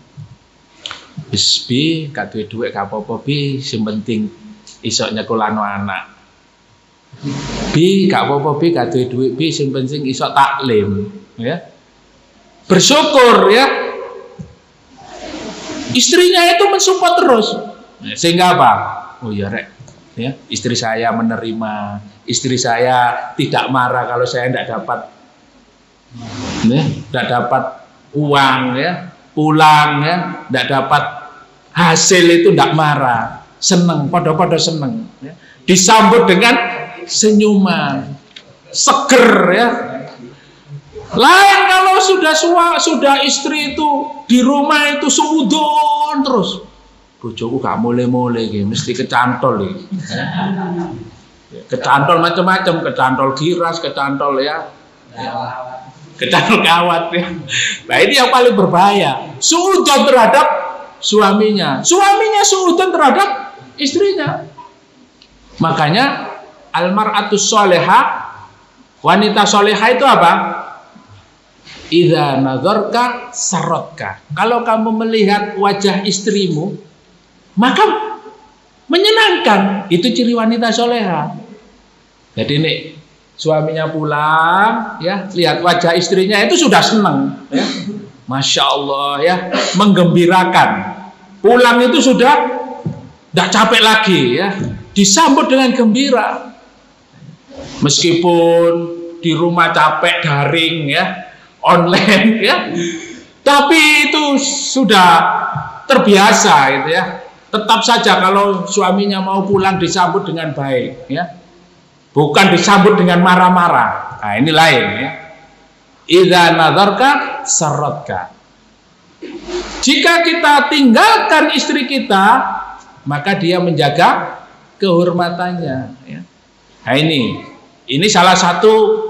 Bisbi, gak duit gak apa-apa bi, yang penting isok nyekolano anak. Bi, gak apa-apa bi, gak duit bi, yang penting isok taklim. Ya. Bersyukur ya. Istrinya itu mensupport terus. Sehingga apa? Oh ya rek, ya, istri saya menerima, istri saya tidak marah kalau saya tidak dapat, tidak dapat uang ya, pulang ya, tidak dapat hasil itu tidak marah, seneng, podo-podo seneng, ya. Disambut dengan senyuman, seger ya. Lain kalau sudah istri itu di rumah itu suudon terus. Bojoku gak mulai-mulai gitu, mesti kecantol iki. Kecantol macam-macam, kecantol giras, kecantol ya. Kecantol kawat ya. Nah, ini yang paling berbahaya. Suudon terhadap suaminya. Suaminya suudon terhadap istrinya. Makanya almar'atus sholihah, wanita sholihah itu apa? Idza nazarka sarotka. Kalau kamu melihat wajah istrimu, maka menyenangkan. Itu ciri wanita soleha. Jadi nih suaminya pulang, ya lihat wajah istrinya itu sudah senang, ya. Masya Allah ya, menggembirakan. Pulang itu sudah tidak capek lagi, ya. Disambut dengan gembira. Meskipun di rumah capek daring, ya, online, ya, tapi itu sudah terbiasa, gitu ya. Tetap saja kalau suaminya mau pulang disambut dengan baik, ya. Bukan disambut dengan marah-marah. Nah, ini lain ya. Idza nazarka sarratka. Jika kita tinggalkan istri kita, maka dia menjaga kehormatannya, ya. Nah, ini salah satu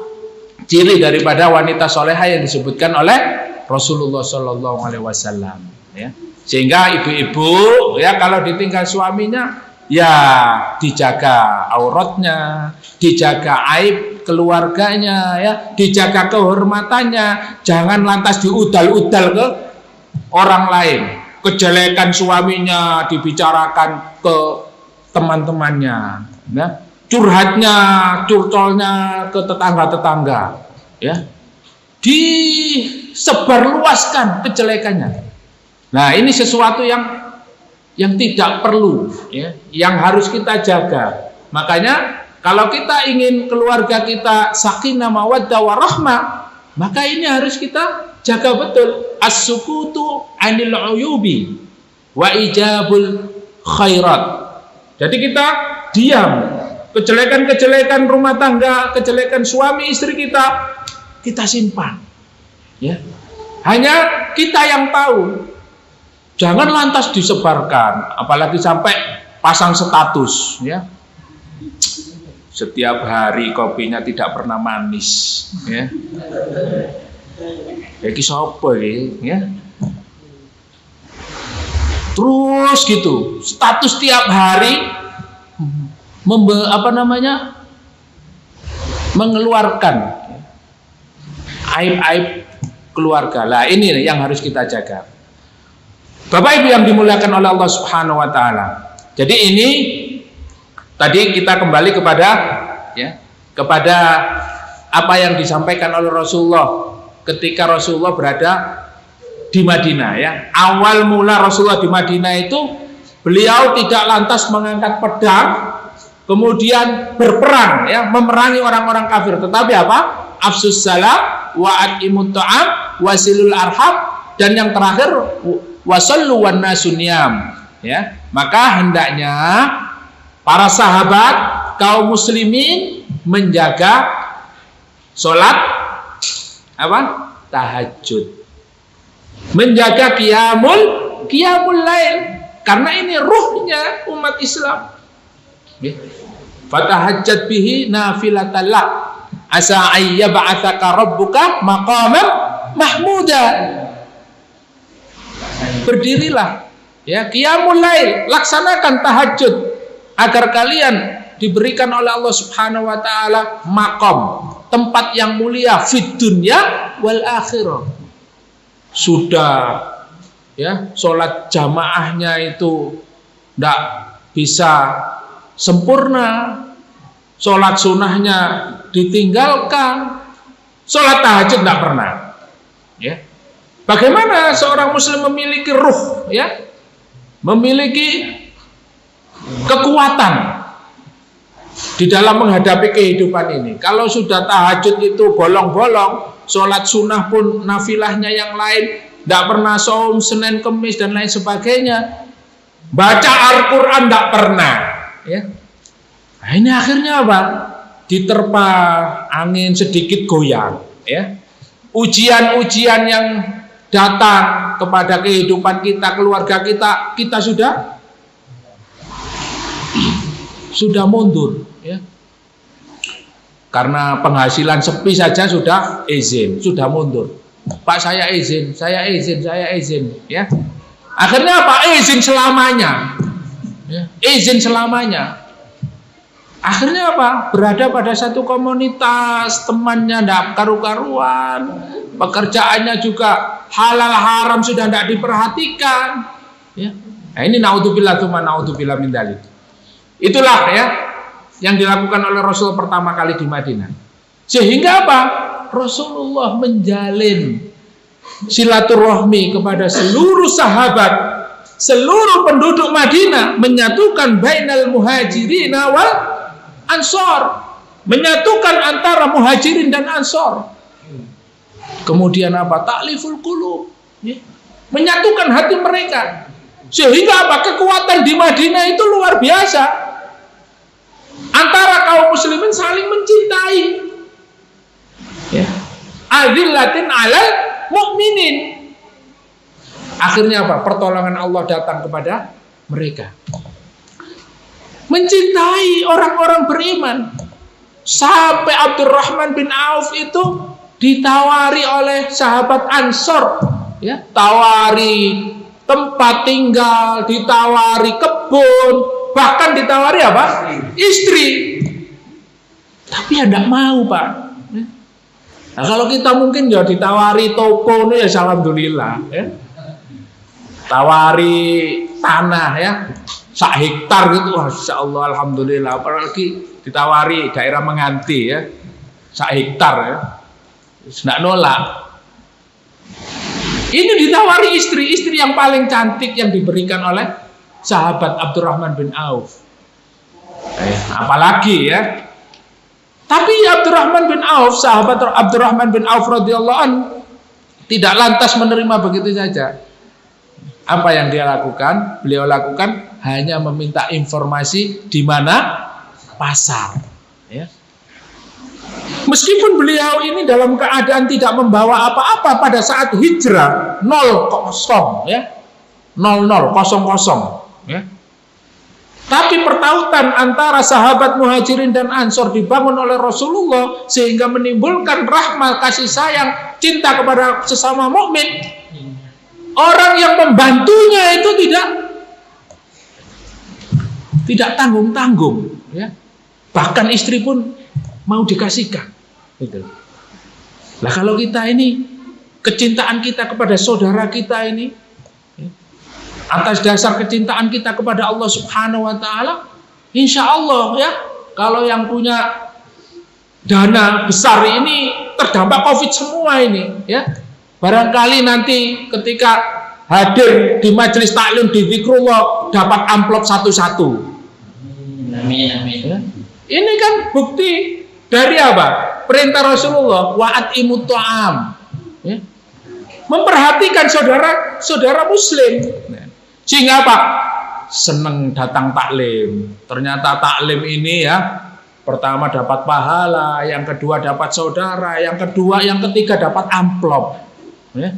ciri daripada wanita soleha yang disebutkan oleh Rasulullah Shallallahu Alaihi Wasallam, ya. Sehingga ibu-ibu ya kalau ditinggal suaminya ya dijaga auratnya, dijaga aib keluarganya, ya, dijaga kehormatannya, jangan lantas diudal-udal ke orang lain. Kejelekan suaminya dibicarakan ke teman-temannya, ya. Curhatnya, curcolnya ke tetangga-tetangga, ya. Disebarluaskan kejelekannya. Nah, ini sesuatu yang tidak perlu, ya, yang harus kita jaga. Makanya kalau kita ingin keluarga kita sakinah mawaddah warahmah, maka ini harus kita jaga betul. As-sukutu 'anil 'uyubi wa ijabul khairat. Jadi kita diam. Kejelekan-kejelekan rumah tangga, kejelekan suami istri kita simpan, ya. Hanya kita yang tahu. Jangan lantas disebarkan, apalagi sampai pasang status, ya. Setiap hari kopinya tidak pernah manis, ya. Iki sapa iki, ya. Terus gitu, status tiap hari mengeluarkan aib-aib keluarga. Lah ini yang harus kita jaga. Bapak Ibu yang dimuliakan oleh Allah Subhanahu wa taala. Jadi ini tadi kita kembali kepada apa yang disampaikan oleh Rasulullah ketika Rasulullah berada di Madinah ya. Awal mula Rasulullah di Madinah itu beliau tidak lantas mengangkat pedang kemudian berperang ya, memerangi orang-orang kafir, tetapi apa? Afsus salam wa at'imut ta'am wasilul arham, dan yang terakhir wasallu wan nasuniyam ya. Maka hendaknya para sahabat kaum muslimin menjaga sholat tahajud, menjaga qiyamul lail, karena ini ruhnya umat Islam. Fatahajjat bihi nafilatan lak asa ayyab'atsaka rabbuka maqaman mahmuda. Berdirilah ya, qiyamul lail, laksanakan tahajud agar kalian diberikan oleh Allah Subhanahu wa taala maqam, tempat yang mulia fid dunya wal akhirah. Sudah ya, sholat jamaahnya itu tidak bisa sempurna, sholat sunnahnya ditinggalkan, sholat tahajud tidak pernah ya. Bagaimana seorang muslim memiliki ruh ya, memiliki kekuatan di dalam menghadapi kehidupan ini? Kalau sudah tahajud itu bolong-bolong, sholat sunnah pun nafilahnya yang lain, tidak pernah saum Senin Kemis dan lain sebagainya, baca Al-Quran tidak pernah ya. Nah, ini akhirnya apa? Diterpa angin sedikit goyang ya. Ujian-ujian yang datang kepada kehidupan kita, keluarga kita, kita sudah mundur ya. Karena penghasilan sepi saja sudah izin, sudah mundur. Pak, saya izin ya. Akhirnya apa? Izin selamanya ya. Izin selamanya. Akhirnya apa? Berada pada satu komunitas, temannya tidak karu-karuan, pekerjaannya juga halal haram sudah tidak diperhatikan ya. Nah, ini naudzubillah tsumma naudzubillah min dzalik. Itulah ya yang dilakukan oleh Rasul pertama kali di Madinah. Sehingga apa? Rasulullah menjalin silaturahmi kepada seluruh sahabat, seluruh penduduk Madinah, menyatukan bainal muhajirin wal ansor, menyatukan antara muhajirin dan ansor. Kemudian apa? Ta'liful qulub ya. Menyatukan hati mereka. Sehingga apa? Kekuatan di Madinah itu luar biasa. Antara kaum muslimin saling mencintai ya. Azillatin 'alal mu'minin. Akhirnya apa? Pertolongan Allah datang kepada mereka. Mencintai orang-orang beriman. Sampai Abdurrahman bin Auf itu ditawari oleh sahabat Ansor ya, tawari tempat tinggal, ditawari kebun, bahkan ditawari apa? Istri. Tapi ya tidak mau, Pak. Nah, kalau kita mungkin ya ditawari toko nih ya alhamdulillah ya. Tawari tanah ya, 1 hektar gitu, Masya Allah alhamdulillah. Apalagi ditawari daerah Menganti ya, 1 hektar ya, tidak nolak. Ini ditawari istri yang paling cantik yang diberikan oleh sahabat Abdurrahman bin Auf. Apalagi ya. Tapi Abdurrahman bin Auf, sahabat Abdurrahman bin Auf radhiyallahu anhu, tidak lantas menerima begitu saja. Apa yang dia lakukan? Beliau lakukan hanya meminta informasi di mana pasar. Ya. Meskipun beliau ini dalam keadaan tidak membawa apa-apa pada saat hijrah, 0 ya, 00 ya. Tapi pertautan antara sahabat muhajirin dan ansor dibangun oleh Rasulullah sehingga menimbulkan rahmat, kasih sayang, cinta kepada sesama mukmin. Orang yang membantunya itu tidak tanggung-tanggung, ya. Bahkan istri pun mau dikasihkan, gitu. Lah kalau kita ini, kecintaan kita kepada saudara kita ini, atas dasar kecintaan kita kepada Allah Subhanahu wa Ta'ala, insya Allah ya, kalau yang punya dana besar ini terdampak COVID semua ini, ya. Barangkali nanti ketika hadir di majelis taklim di Zikrullah dapat amplop satu-satu. Amin, amin. Ya. Ini kan bukti dari apa? Perintah Rasulullah, wa'atimut ta'am. Ya. Memperhatikan saudara muslim. Sehingga apa? Seneng datang taklim. Ternyata taklim ini ya, pertama dapat pahala, yang kedua dapat saudara, yang ketiga dapat amplop. Ya.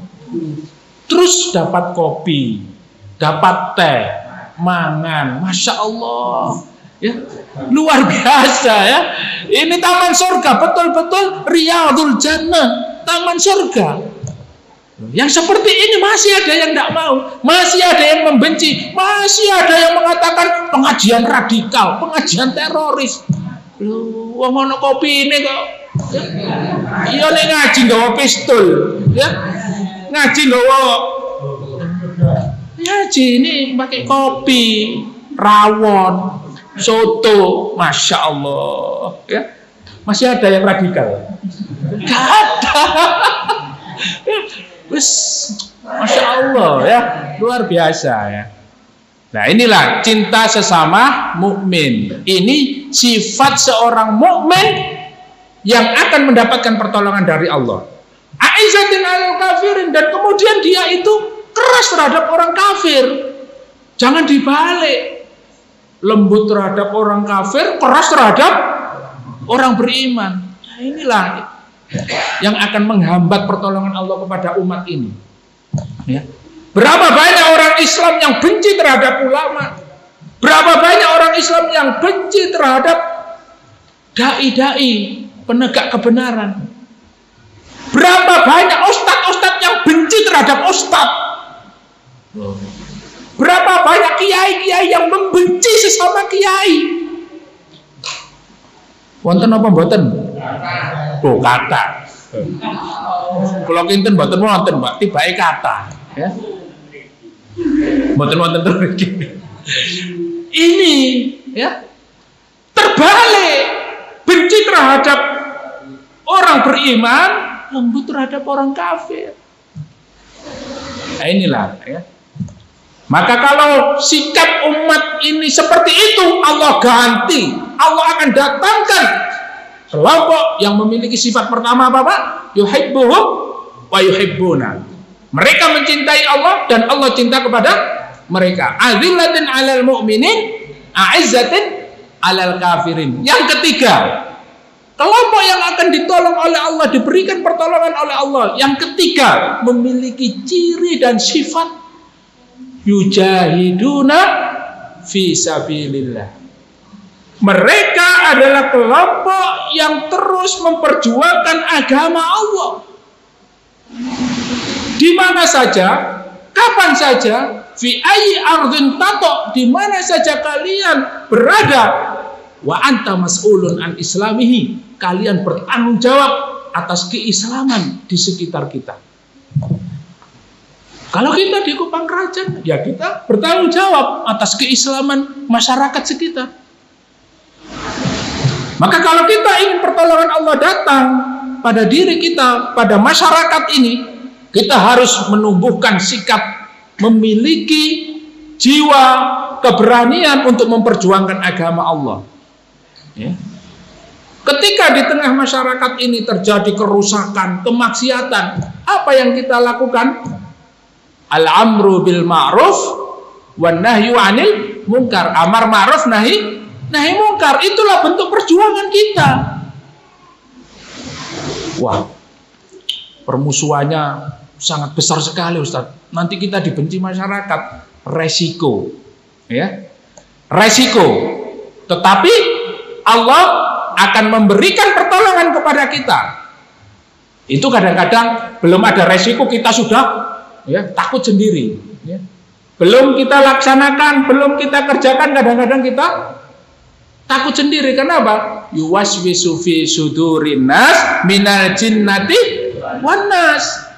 Terus dapat kopi, dapat teh, mangan, masya Allah, ya, luar biasa ya. Ini taman surga, betul-betul Riyadul Jannah, taman surga. Yang seperti ini masih ada yang tidak mau, masih ada yang membenci, masih ada yang mengatakan pengajian radikal, pengajian teroris. Lu wong ono kopi ini kok. Iya nek ngaji nggawa pistol, ya. Ngaji nggawa ngaji ini pakai kopi, rawon, soto, masya Allah, ya. Masih ada yang radikal? Gak ada. Ya, wis, masya Allah ya, luar biasa ya. Nah inilah cinta sesama mukmin. Ini sifat seorang mukmin yang akan mendapatkan pertolongan dari Allah. Aizzatin 'alal kafirin, dan kemudian dia itu keras terhadap orang kafir. Jangan dibalik. Lembut terhadap orang kafir, keras terhadap orang beriman. Nah, inilah yang akan menghambat pertolongan Allah kepada umat ini. Ya. Berapa banyak orang Islam yang benci terhadap ulama? Berapa banyak orang Islam yang benci terhadap dai-dai penegak kebenaran? Berapa banyak ustadz-ustadz yang benci terhadap ustadz? Berapa banyak kiai-kiai yang membenci sesama kiai? Wonten apa mboten? Oh, kata. Kalau kinten mboten wonten, Mbak, tibake kata, ya. Mboten wonten terus. Ini ya terbalik, benci terhadap orang beriman, lembut terhadap orang kafir. Nah, inilah ya. Maka kalau sikap umat ini seperti itu, Allah ganti. Allah akan datangkan kelompok yang memiliki sifat pertama apa, Pak? Yuhibbuhum wa yuhibbuna. Mereka mencintai Allah dan Allah cinta kepada mereka. Azillatin 'alal mu'minin, a'izzatin 'alal kafirin. Yang ketiga, kelompok yang akan ditolong oleh Allah, diberikan pertolongan oleh Allah. Yang ketiga, memiliki ciri dan sifat yujahiduna fi sabilillah. Mereka adalah kelompok yang terus memperjuangkan agama Allah. Di mana saja, kapan saja, fi ayyi ardhin tato, di mana saja kalian berada, wa anta mas'ulun an islamihi, kalian bertanggung jawab atas keislaman di sekitar kita. Kalau kita di Kupang Kerajaan, ya kita bertanggung jawab atas keislaman masyarakat sekitar. Maka kalau kita ingin pertolongan Allah datang pada diri kita, pada masyarakat ini, kita harus menumbuhkan sikap, memiliki jiwa keberanian untuk memperjuangkan agama Allah. Ya. Ketika di tengah masyarakat ini terjadi kerusakan, kemaksiatan, apa yang kita lakukan? Al-amru bil ma'ruf wan nahyu 'anil munkar. Amar ma'ruf, nahi munkar. Itulah bentuk perjuangan kita. Wah, permusuhannya sangat besar sekali, Ustaz. Nanti kita dibenci masyarakat. Resiko, ya, resiko. Tetapi Allah akan memberikan pertolongan kepada kita. Itu kadang-kadang belum ada resiko kita sudah, ya, takut sendiri, ya. belum kita laksanakan, belum kita kerjakan, kadang-kadang kita takut sendiri. Kenapa? Yuwaswisu fi sudurin nas minal jinnati wan nas.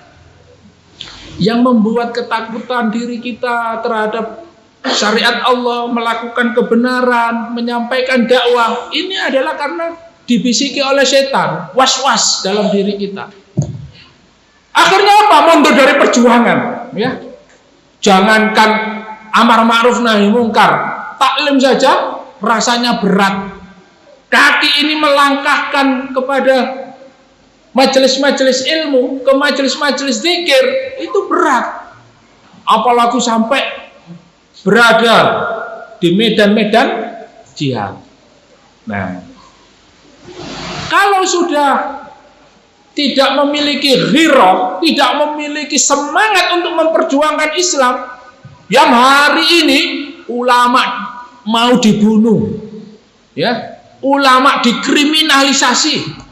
Yang membuat ketakutan diri kita terhadap syariat Allah, melakukan kebenaran, menyampaikan dakwah, ini adalah karena dibisiki oleh setan, was-was dalam diri kita. Akhirnya apa? Mundur dari perjuangan, ya. Jangankan amar ma'ruf nahi mungkar, taklim saja rasanya berat. Kaki ini melangkahkan kepada majelis-majelis ilmu, ke majelis-majelis zikir, itu berat. Apalagi sampai berada di medan-medan jihad. Nah, kalau sudah tidak memiliki ghirah, tidak memiliki semangat untuk memperjuangkan Islam, yang hari ini ulama mau dibunuh, ya, ulama dikriminalisasi,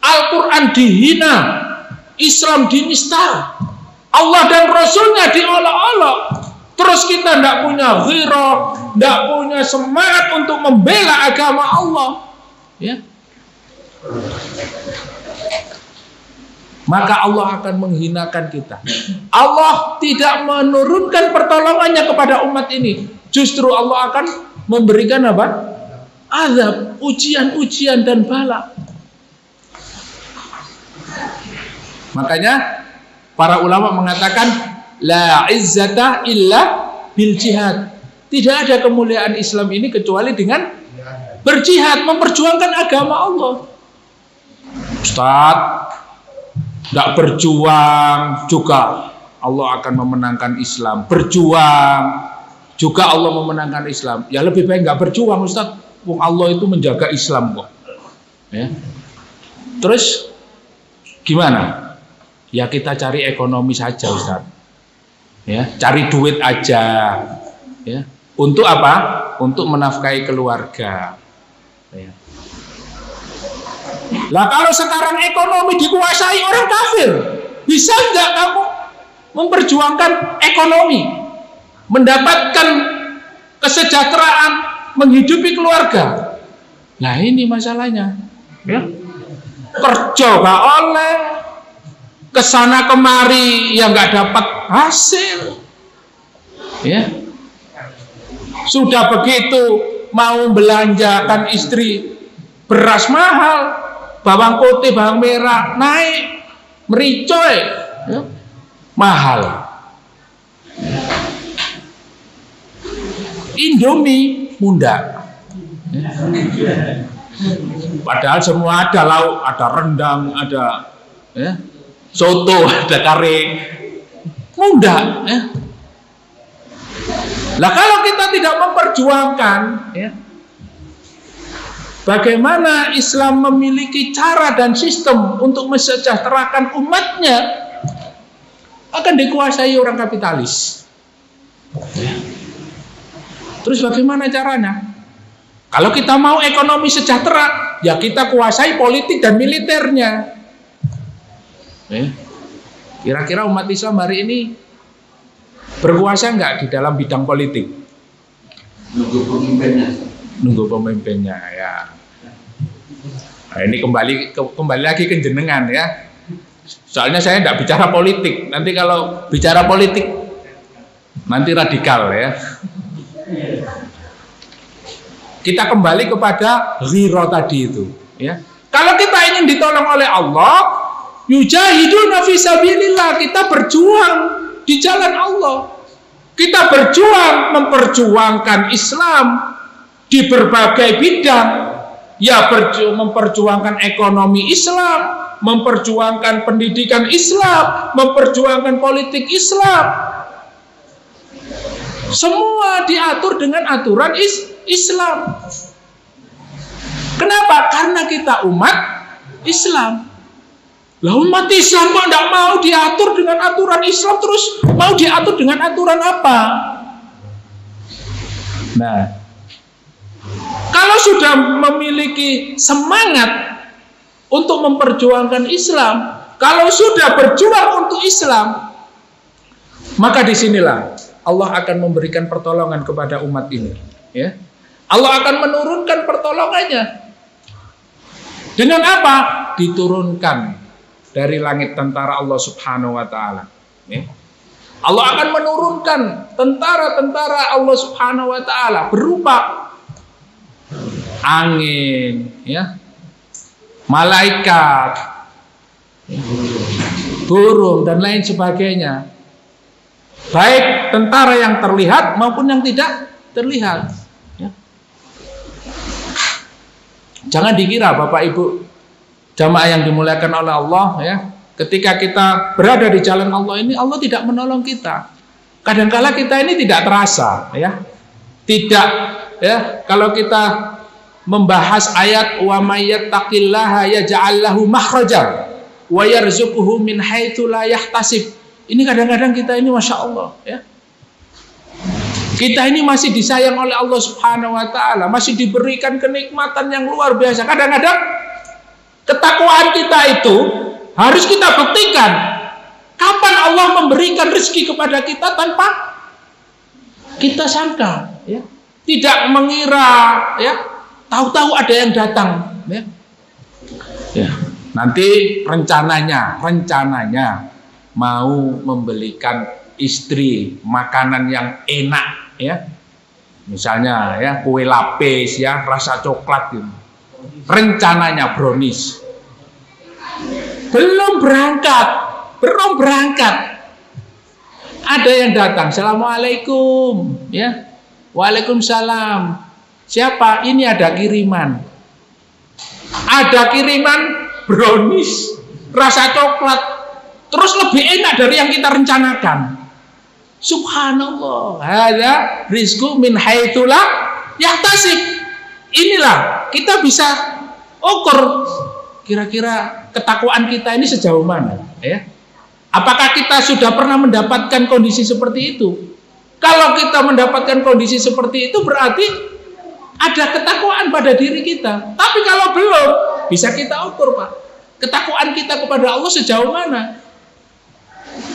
Al-Quran dihina, Islam dinista, Allah dan Rasulnya diolok-olok. Terus kita tidak punya ghirah, tidak punya semangat untuk membela agama Allah, ya. Maka Allah akan menghinakan kita. Allah tidak menurunkan pertolongannya kepada umat ini. Justru Allah akan memberikan apa? Azab, ujian-ujian dan bala. Makanya para ulama mengatakan la izzata illa bil jihad. Tidak ada kemuliaan Islam ini kecuali dengan berjihad, memperjuangkan agama Allah. Ustaz, tidak berjuang juga Allah akan memenangkan Islam. Berjuang juga Allah memenangkan Islam. Ya lebih baik nggak berjuang, Ustaz. Wong Allah itu menjaga Islam kok. Ya. Terus gimana? Ya kita cari ekonomi saja, Ustaz. Ya, cari duit aja. Ya. Untuk apa? Untuk menafkahi keluarga. Ya. Lah kalau sekarang ekonomi dikuasai orang kafir, bisa nggak kamu memperjuangkan ekonomi, mendapatkan kesejahteraan, menghidupi keluarga? Nah ini masalahnya, ya. Kerja nggak oleh, kesana kemari yang nggak dapat hasil, ya. Sudah begitu mau belanjakan istri, beras mahal, bawang putih, bawang merah naik, mericoy, ya, mahal. Indomie munda. Padahal semua ada lauk, ada rendang, ada, ya, soto, ada kare, munda. Ya. Lah kalau kita tidak memperjuangkan, ya, bagaimana Islam memiliki cara dan sistem untuk mensejahterakan umatnya, akan dikuasai orang kapitalis. Terus bagaimana caranya? Kalau kita mau ekonomi sejahtera, ya kita kuasai politik dan militernya. Kira-kira umat Islam hari ini berkuasa nggak di dalam bidang politik? Nunggu pemimpinnya. Nunggu pemimpinnya, ya. Nah, ini kembali lagi ke jenengan, ya. Soalnya saya tidak bicara politik. Nanti kalau bicara politik nanti radikal, ya. Kita kembali kepada ghirah tadi itu, ya. Kalau kita ingin ditolong oleh Allah, yujahiduna fi sabilillah, kita berjuang di jalan Allah. Kita berjuang memperjuangkan Islam di berbagai bidang, ya, memperjuangkan ekonomi Islam, memperjuangkan pendidikan Islam, memperjuangkan politik Islam. Semua diatur dengan aturan Islam. Kenapa? Karena kita umat Islam. Lah umat Islam kok tidak mau diatur dengan aturan Islam, terus mau diatur dengan aturan apa? Nah, kalau sudah memiliki semangat untuk memperjuangkan Islam, kalau sudah berjuang untuk Islam, maka disinilah Allah akan memberikan pertolongan kepada umat ini. Ya. Allah akan menurunkan pertolongannya. Dengan apa? Diturunkan dari langit tentara Allah Subhanahu wa taala. Ya. Allah akan menurunkan tentara-tentara Allah Subhanahu wa taala berupa angin, ya, malaikat, burung dan lain sebagainya. Baik tentara yang terlihat maupun yang tidak terlihat. Ya. Jangan dikira Bapak Ibu jamaah yang dimuliakan oleh Allah, ya, ketika kita berada di jalan Allah ini, Allah tidak menolong kita. Kadangkala kita ini tidak terasa, ya. Tidak, ya, kalau kita membahas ayat wa may yattaqillaha yaj'al lahu makhraja wa yarzuquhu min haitsu la yahtasib. Ini kadang-kadang kita ini Masya Allah, ya. Kita ini masih disayang oleh Allah Subhanahu wa taala, masih diberikan kenikmatan yang luar biasa. Kadang-kadang ketakwaan kita itu harus kita buktikan. Kapan Allah memberikan rezeki kepada kita tanpa kita sangka, ya. Tidak mengira, ya. Tahu-tahu ada yang datang, ya. Ya. Nanti rencananya mau membelikan istri makanan yang enak, ya. Misalnya, ya, kue lapis, ya, rasa coklat gitu. Rencananya brownies. Belum berangkat. Ada yang datang, Assalamualaikum, ya. Waalaikumsalam. Siapa? Ini ada kiriman. Ada kiriman brownies rasa coklat, terus lebih enak dari yang kita rencanakan. Subhanallah, hadza rizqu min haitsu la yahtasib. Inilah kita bisa ukur kira-kira ketakwaan kita ini sejauh mana, ya. Apakah kita sudah pernah mendapatkan kondisi seperti itu? Kalau kita mendapatkan kondisi seperti itu berarti ada ketakwaan pada diri kita. Tapi kalau belum, bisa kita ukur, Pak. Ketakwaan kita kepada Allah sejauh mana?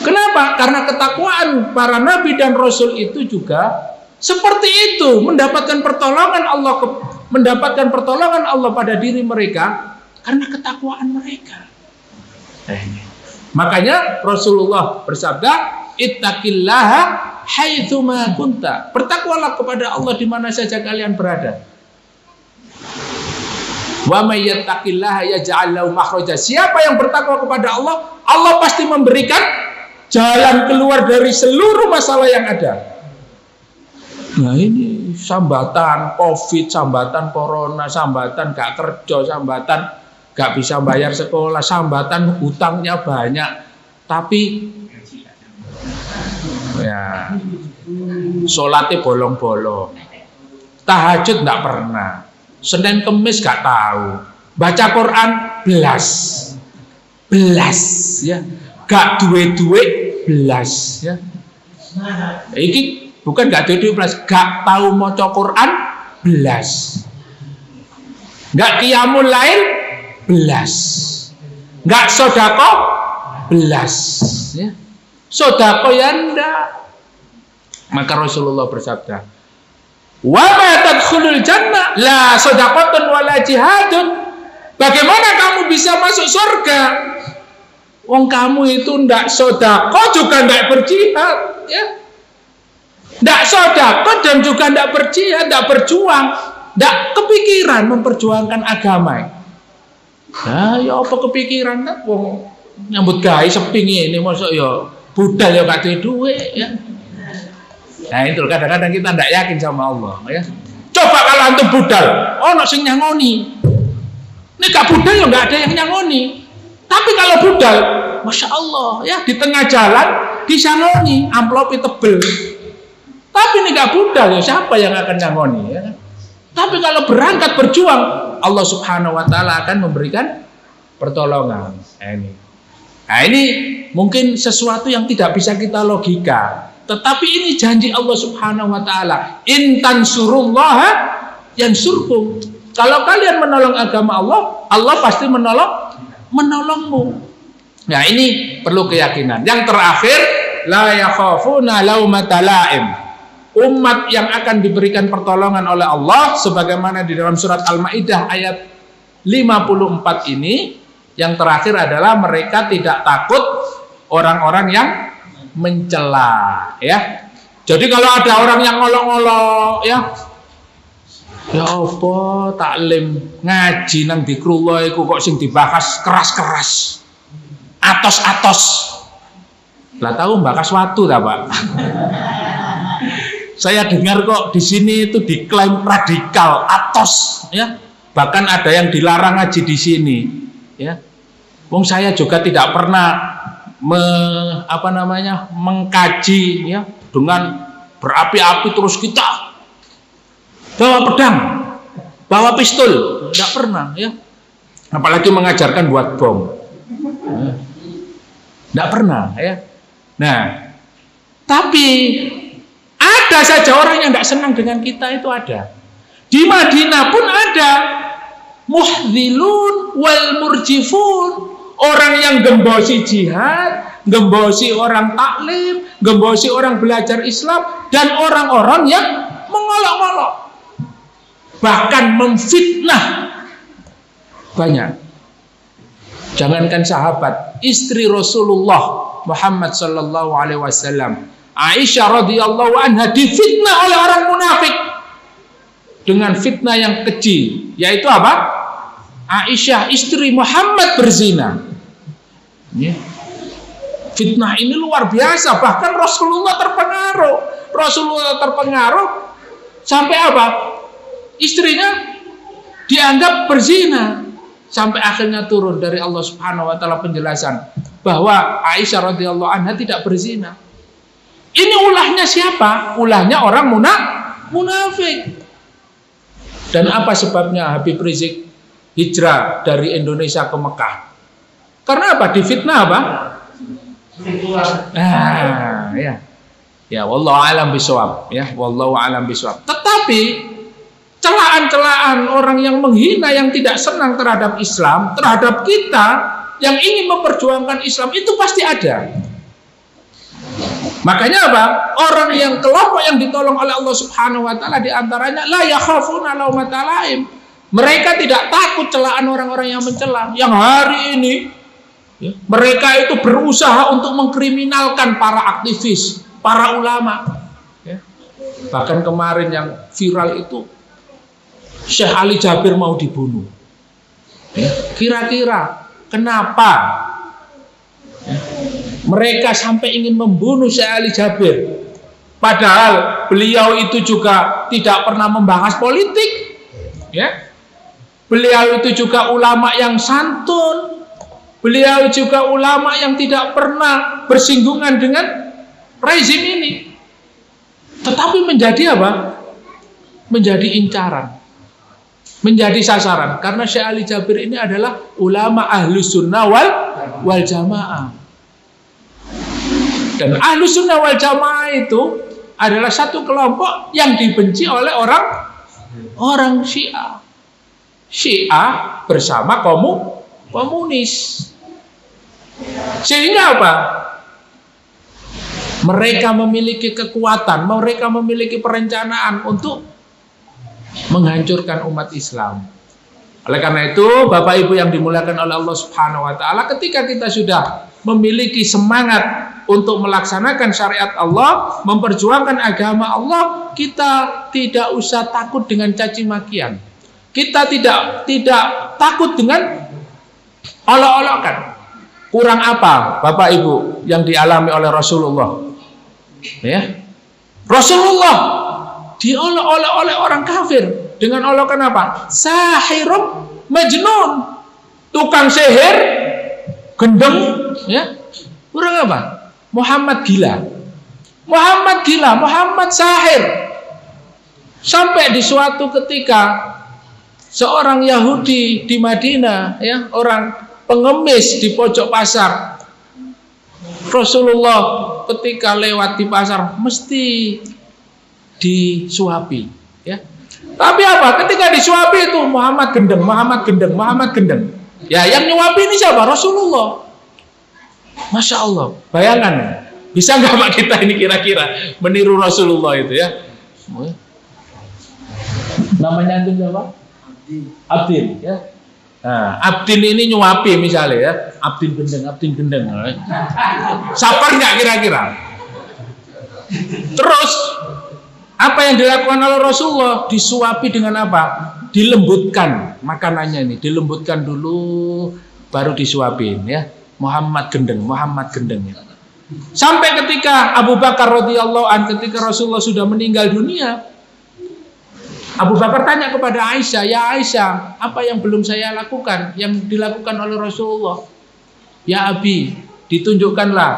Kenapa? Karena ketakwaan para nabi dan rasul itu juga seperti itu, mendapatkan pertolongan Allah pada diri mereka karena ketakwaan mereka. Makanya Rasulullah bersabda, ittaqillaha haitsu ma kunta. Bertakwalah kepada Allah di mana saja kalian berada. Wa may yattaqillaha yaj'al lahu makhraja. Siapa yang bertakwa kepada Allah, Allah pasti memberikan jalan keluar dari seluruh masalah yang ada. Nah, ini sambatan Covid, sambatan Corona, sambatan gak kerja, sambatan gak bisa bayar sekolah, sambatan hutangnya banyak. Tapi ya, sholatnya bolong-bolong, tahajud nggak pernah, Senin Kemis nggak tahu, baca Quran belas, ya, gak duwe-duwe belas, ya. Iki bukan gak duwe-duwe belas, gak tahu maca Quran belas, gak qiyamul lail belas, gak sedekah belas, ya. Sedekah ya ndak. Maka Rasulullah bersabda, wa ma tadkhulul jannah la shadaqatun wala jihadun. Bagaimana kamu bisa masuk surga? Wong kamu itu ndak sedekah juga ndak berjihad, ya. Ndak sedekah dan juga ndak berjihad, ndak berjuang, ndak kepikiran memperjuangkan agama. Nah, ya apa kepikiran nak wong nyambut gawe seping ini mosok ya budal ya gak duwe, ya. Nah itu kadang-kadang kita tidak yakin sama Allah, ya. Coba kalau antum budal, ono sing nyangoni. Nek gak budal ya gak ada yang nyangoni. Tapi kalau budal, Masya Allah, ya, di tengah jalan disangoni, amplopnya tebel. Tapi nek gak budal ya siapa yang akan nyangoni, ya. Tapi kalau berangkat berjuang, Allah Subhanahu wa taala akan memberikan pertolongan. Nah ini mungkin sesuatu yang tidak bisa kita logika, tetapi ini janji Allah Subhanahu wa taala, in tansurullaha yansurkum. Kalau kalian menolong agama Allah, Allah pasti menolongmu. Nah ini perlu keyakinan. Yang terakhir, la yakhafuna laumata laim. Umat yang akan diberikan pertolongan oleh Allah sebagaimana di dalam surat Al-Maidah ayat 54 ini, yang terakhir adalah mereka tidak takut orang-orang yang mencela, ya. Jadi kalau ada orang yang ngolok-ngolok, ya apa taklim ngaji nang dikrullah iku kok sing dibahas keras-keras, atos-atos. Lah tahu bakas watu ta, Pak? Saya dengar kok di sini itu diklaim radikal, atos, ya. Bahkan ada yang dilarang ngaji di sini, ya. Wong saya juga tidak pernah mengkaji, ya, dengan berapi-api terus kita bawa pedang, bawa pistol, tidak pernah, ya. Apalagi mengajarkan buat bom, tidak pernah, ya. Nah, tapi ada saja orang yang tidak senang dengan kita, itu ada. Di Madinah pun ada muhdhilun wal murjifun, orang yang gembosi jihad, gembosi orang taklim, gembosi orang belajar Islam, dan orang-orang yang mengolok-olok, bahkan memfitnah. Banyak. Jangankan sahabat, istri Rasulullah Muhammad sallallahu alaihi wasallam, Aisyah radhiyallahu anha, difitnah oleh orang munafik dengan fitnah yang kecil, yaitu apa? Aisyah istri Muhammad berzina. Ya. Fitnah ini luar biasa, bahkan Rasulullah terpengaruh sampai apa? Istrinya dianggap berzina, sampai akhirnya turun dari Allah Subhanahu wa taala penjelasan bahwa Aisyah radhiyallahu anha tidak berzina. Ini ulahnya siapa? Ulahnya orang munafik. Dan apa sebabnya Habib Rizik hijrah dari Indonesia ke Mekah? Karena apa? Difitnah apa? Ya. Ya, wallahu alam bisawab, ya, wallahu alam bisawab. Tetapi celaan-celaan orang yang menghina, yang tidak senang terhadap Islam, terhadap kita yang ingin memperjuangkan Islam, itu pasti ada. Makanya apa? Orang yang kelompok yang ditolong oleh Allah Subhanahu wa taala diantaranya la yakhafuna laumata laim. Mereka tidak takut celaan orang-orang yang mencela. Yang hari ini, ya, mereka itu berusaha untuk mengkriminalkan para aktivis, para ulama. Ya. Bahkan kemarin yang viral itu Syekh Ali Jabir mau dibunuh. Ya. Kira-kira kenapa? Ya. Mereka sampai ingin membunuh Syekh Ali Jabir, padahal beliau itu juga tidak pernah membahas politik, ya. Beliau itu juga ulama yang santun, beliau juga ulama yang tidak pernah bersinggungan dengan rezim ini, tetapi menjadi apa? Menjadi incaran, menjadi sasaran, karena Syekh Ali Jabir ini adalah ulama Ahlus Sunnah wal Jamaah. Dan Ahlus Sunnah wal Jamaah itu adalah satu kelompok yang dibenci oleh orang Syiah. Syiah bersama komunis. Sehingga apa? Mereka memiliki kekuatan, mereka memiliki perencanaan untuk menghancurkan umat Islam. Oleh karena itu, Bapak Ibu yang dimuliakan oleh Allah Subhanahu wa taala, ketika kita sudah memiliki semangat untuk melaksanakan syariat Allah, memperjuangkan agama Allah, kita tidak usah takut dengan caci makian. Kita tidak takut dengan olok-olokan. Kurang apa Bapak Ibu yang dialami oleh Rasulullah? Ya. Rasulullah diolok-olok oleh orang kafir dengan olokan apa? Sahirun majnun, tukang sihir, gendeng, ya. Kurang apa? Muhammad gila, Muhammad sahir. Sampai di suatu ketika seorang Yahudi di Madinah, ya, orang pengemis di pojok pasar, Rasulullah ketika lewat di pasar mesti disuapi, ya. Tapi apa? Ketika disuapi itu Muhammad gendeng. Ya, yang nyuapi ini siapa? Rasulullah. Masya Allah. Bayangkan, Bisa nggak Pak kita ini kira-kira meniru Rasulullah itu ya? Namanya antum siapa? Abdin ya. Nah, Abdin ini nyuapi misalnya ya. Abdin gendeng. Sabar nggak kira-kira? Terus apa yang dilakukan oleh Rasulullah? Disuapi dengan apa? Dilembutkan makanannya ini, dilembutkan dulu, baru disuapin ya. Muhammad gendeng ya. Sampai ketika Abu Bakar radhiyallahu an, ketika Rasulullah sudah meninggal dunia, Abu Bakar tanya kepada Aisyah, ya Aisyah, apa yang belum saya lakukan, yang dilakukan oleh Rasulullah? Ya Abi, ditunjukkanlah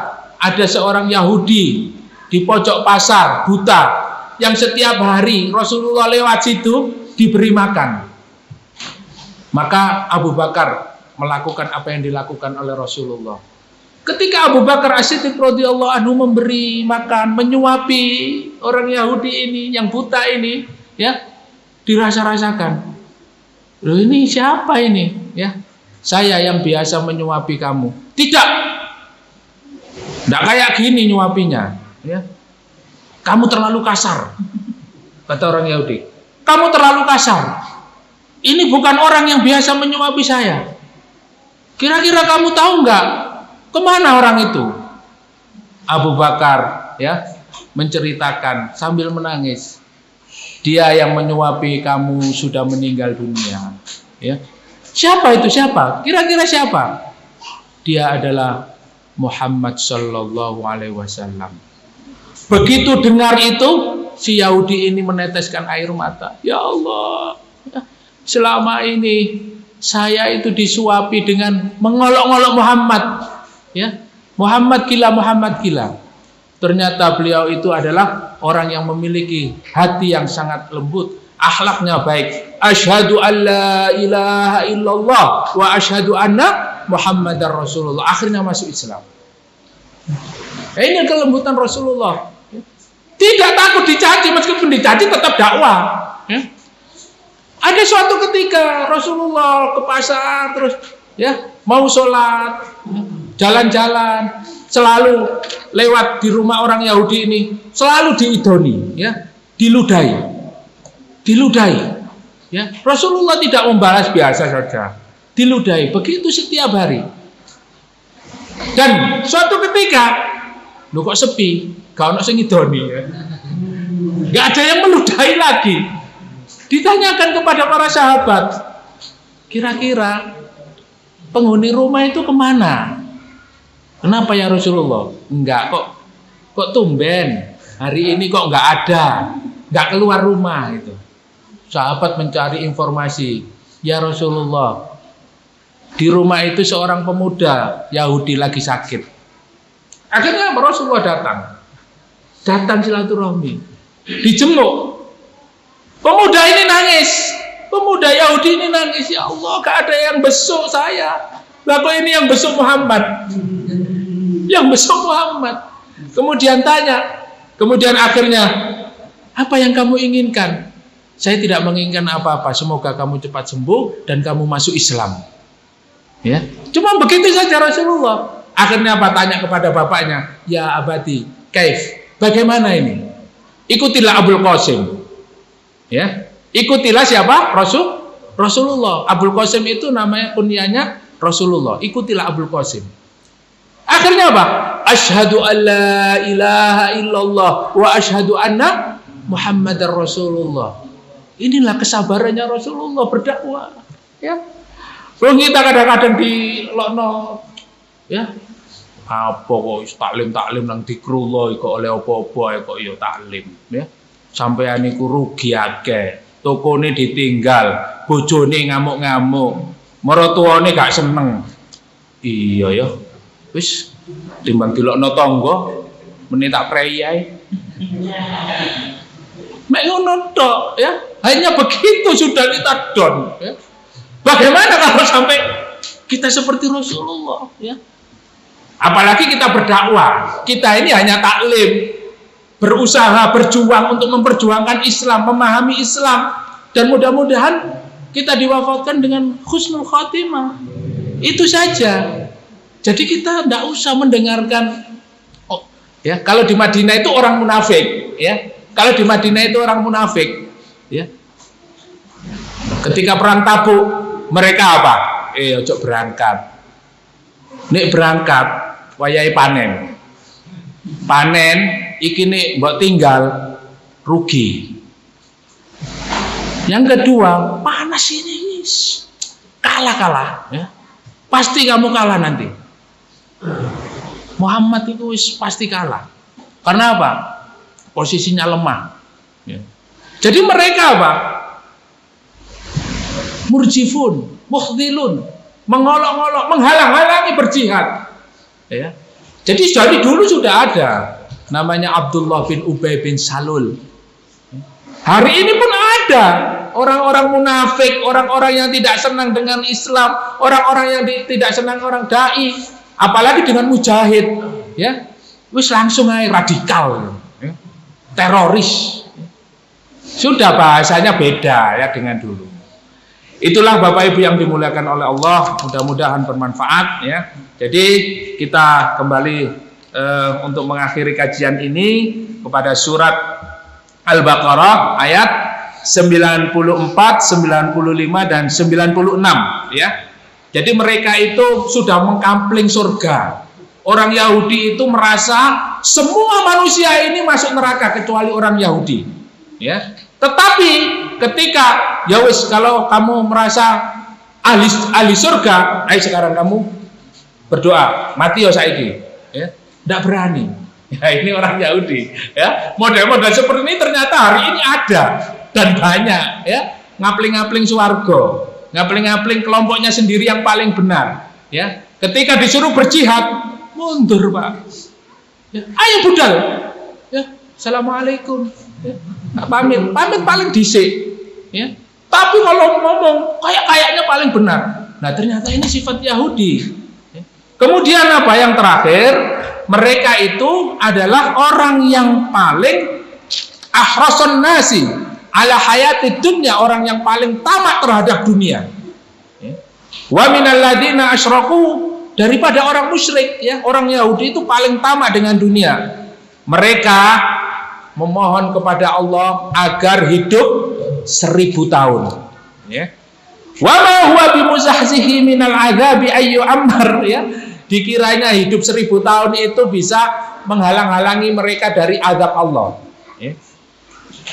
ada seorang Yahudi di pojok pasar, buta, yang setiap hari Rasulullah lewat situ diberi makan. Maka Abu Bakar melakukan apa yang dilakukan oleh Rasulullah. Ketika Abu Bakar As-Siddiq radhiyallahu anhu memberi makan, menyuapi orang Yahudi ini, yang buta ini, ya, dirasa-rasakan. Loh, ini siapa ini? Ya, saya yang biasa menyuapi kamu. Tidak kayak gini nyuapinya. Ya, kamu terlalu kasar, kata orang Yahudi. Kamu terlalu kasar. Ini bukan orang yang biasa menyuapi saya. Kira-kira kamu tahu nggak kemana orang itu? Abu Bakar ya menceritakan sambil menangis. Dia yang menyuapi kamu sudah meninggal dunia. Ya. Siapa itu? Siapa? Kira-kira siapa? Dia adalah Muhammad Sallallahu Alaihi Wasallam. Begitu dengar itu, si Yahudi ini meneteskan air mata. Ya Allah, selama ini saya itu disuapi dengan mengolok-olok Muhammad. Ya, Muhammad gila. Ternyata beliau itu adalah orang yang memiliki hati yang sangat lembut, akhlaknya baik. Asyhadu an la ilaha illallah wa asyhadu anna Muhammadar Rasulullah. Akhirnya masuk Islam. Ini kelembutan Rasulullah. Tidak takut dicaci, meskipun dicaci tetap dakwah. Ya. Ada suatu ketika Rasulullah ke pasar terus ya mau sholat, jalan-jalan, selalu lewat di rumah orang Yahudi ini, selalu diidoni, ya, diludahi. Ya, Rasulullah tidak membalas, biasa saja, diludahi. Begitu setiap hari. Dan suatu ketika, lu kok sepi, gak ono sing ngidoni, ya. Gak ada yang meludahi lagi. Ditanyakan kepada para sahabat, kira-kira penghuni rumah itu kemana? Kenapa ya Rasulullah? Enggak kok tumben hari ini kok enggak ada, enggak keluar rumah itu. Sahabat mencari informasi, ya Rasulullah, di rumah itu seorang pemuda Yahudi lagi sakit. Akhirnya Rasulullah datang silaturahmi, dijenguk. Pemuda ini nangis, pemuda Yahudi ini nangis, ya Allah, gak ada yang besuk saya. Lalu ini yang besuk Muhammad. Kemudian akhirnya, apa yang kamu inginkan? Saya tidak menginginkan apa-apa, semoga kamu cepat sembuh dan kamu masuk Islam. Ya, cuma begitu saja Rasulullah. Akhirnya apa? Tanya kepada bapaknya, ya abadi, kaif, bagaimana ini? Ikutilah Abul Qasim. Ya, ikutilah siapa? Rasulullah. Abul Qasim itu namanya kunyahnya Rasulullah. Ikutilah Abul Qasim. Akhirnya apa? Asyhadu an la ilaha illallah wa asyhadu anna Muhammadar Rasulullah. Inilah kesabarannya Rasulullah berdakwah. Ya. Kalau kita kadang-kadang di lokno, ya, apa kok taklim nang dikrullah kok oleh apa-apa kok ya taklim, ya. Sampeyan niku rugi akeh. Tokone ditinggal, bojone ngamuk-ngamuk, mertuane gak seneng. Iya ya. Wis timbang dilokno tangga, meneh tak prei ae. Mek ngono tok, ya. Hanya begitu sudah kita don, ya. Bagaimana kalau sampai kita seperti Rasulullah, ya? Apalagi kita berdakwah. Kita ini hanya taklim, berusaha, berjuang untuk memperjuangkan Islam, memahami Islam, dan mudah-mudahan kita diwafatkan dengan husnul khatimah. Itu saja. Jadi kita tidak usah mendengarkan Ya, kalau di Madinah itu orang munafik, ya. Kalau di Madinah itu orang munafik, ya. Ketika perang Tabuk, mereka apa? Ojo berangkat. Nek berangkat, wayahe panen. Panen iki nek mbok tinggal rugi. Yang kedua, panas ini kalah, ya. Pasti kamu kalah nanti. Muhammad itu pasti kalah. Karena apa? Posisinya lemah. Ya. Jadi mereka apa? Murjifun, muhdilun, mengolok-olok, menghalang-halangi berjihad. Ya. Jadi dari dulu sudah ada namanya Abdullah bin Ubay bin Salul. Hari ini pun ada orang-orang munafik, orang-orang yang tidak senang dengan Islam, orang-orang yang tidak senang orang dai, apalagi dengan mujahid, ya, wis langsung aja radikal, ya. Teroris. Sudah bahasanya beda ya dengan dulu. Itulah Bapak Ibu yang dimuliakan oleh Allah, mudah-mudahan bermanfaat ya. Jadi kita kembali untuk mengakhiri kajian ini kepada surat Al-Baqarah ayat 94, 95 dan 96 ya. Jadi mereka itu sudah mengkampling surga. Orang Yahudi itu merasa semua manusia ini masuk neraka kecuali orang Yahudi. Ya. Tetapi ketika ya wis kalau kamu merasa ahli surga, ayo sekarang kamu berdoa, mati ya saiki. Ya. Tidak berani. Ya, ini orang Yahudi. Ya. Model-model seperti ini ternyata hari ini ada dan banyak. Ya. Ngapling-ngapling swarga, ngapling-ngapling kelompoknya sendiri yang paling benar. Ya. Ketika disuruh berjihad, mundur Pak. Ya. Ayo budal. Ya. Assalamualaikum. Ya. Pamit paling dhisik. Ya. Tapi kalau ngomong kayaknya paling benar. Nah ternyata ini sifat Yahudi. Ya. Kemudian apa yang terakhir? Mereka itu adalah orang yang paling ahrasun nasi ala hayati dunya, orang yang paling tamak terhadap dunia. Wa minal ladina asyraku, daripada orang musyrik ya, orang Yahudi itu paling tamak dengan dunia. Mereka memohon kepada Allah agar hidup 1000 tahun. Ya. Wa ma huwa bimuzahzihi minal adzabi ayyu ammar ya. Dikiranya hidup 1000 tahun itu bisa menghalang-halangi mereka dari azab Allah. Ya.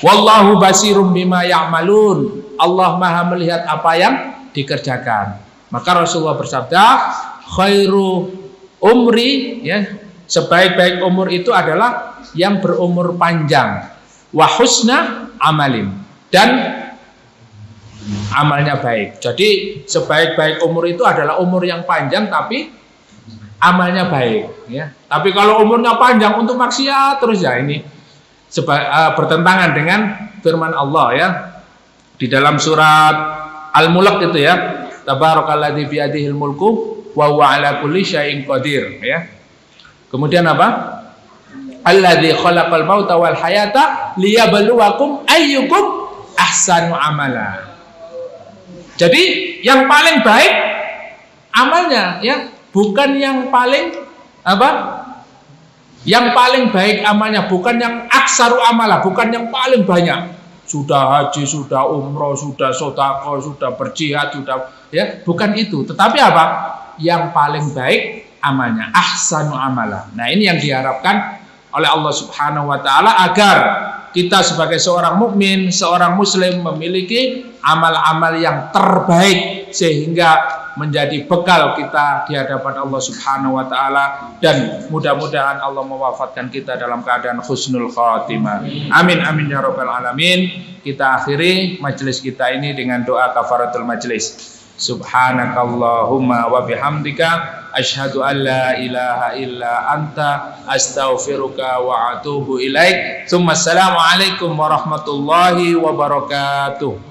Wallahu basirum bima ya'malun. Allah Maha melihat apa yang dikerjakan. Maka Rasulullah bersabda, khairu umri ya, sebaik-baik umur itu adalah yang berumur panjang. Wa husna amalin, dan amalnya baik. Jadi sebaik-baik umur itu adalah umur yang panjang tapi amalnya baik ya. Tapi kalau umurnya panjang untuk maksiat terus ya ini bertentangan dengan firman Allah ya. Di dalam surat Al-Mulk itu ya, tabarakalladzi biyadihil mulku wa huwa ala kulli syai'in qadir ya. Kemudian apa? Alladzi khalaqal mauta wal hayata liyabluwakum ayyukum ahsanu amala. Jadi yang paling baik amalnya ya, bukan yang paling apa? Yang paling baik amalnya, bukan yang aksaru amalah, bukan yang paling banyak. Sudah haji, sudah umroh, sudah sedekah, sudah berjihad, sudah ya, bukan itu. Tetapi apa? Yang paling baik amalnya, ahsanu amalah. Nah, ini yang diharapkan oleh Allah Subhanahu wa taala agar kita sebagai seorang mukmin, seorang muslim memiliki amal-amal yang terbaik sehingga menjadi bekal kita di hadapan Allah Subhanahu wa taala, dan mudah-mudahan Allah mewafatkan kita dalam keadaan husnul khatimah. Amin amin ya rabbal alamin. Kita akhiri majelis kita ini dengan doa kafaratul majelis. Subhanakallahumma wa bihamdika asyhadu an la ilaha illa anta astaghfiruka wa atubu ilaik. Assalamualaikum warahmatullahi wabarakatuh.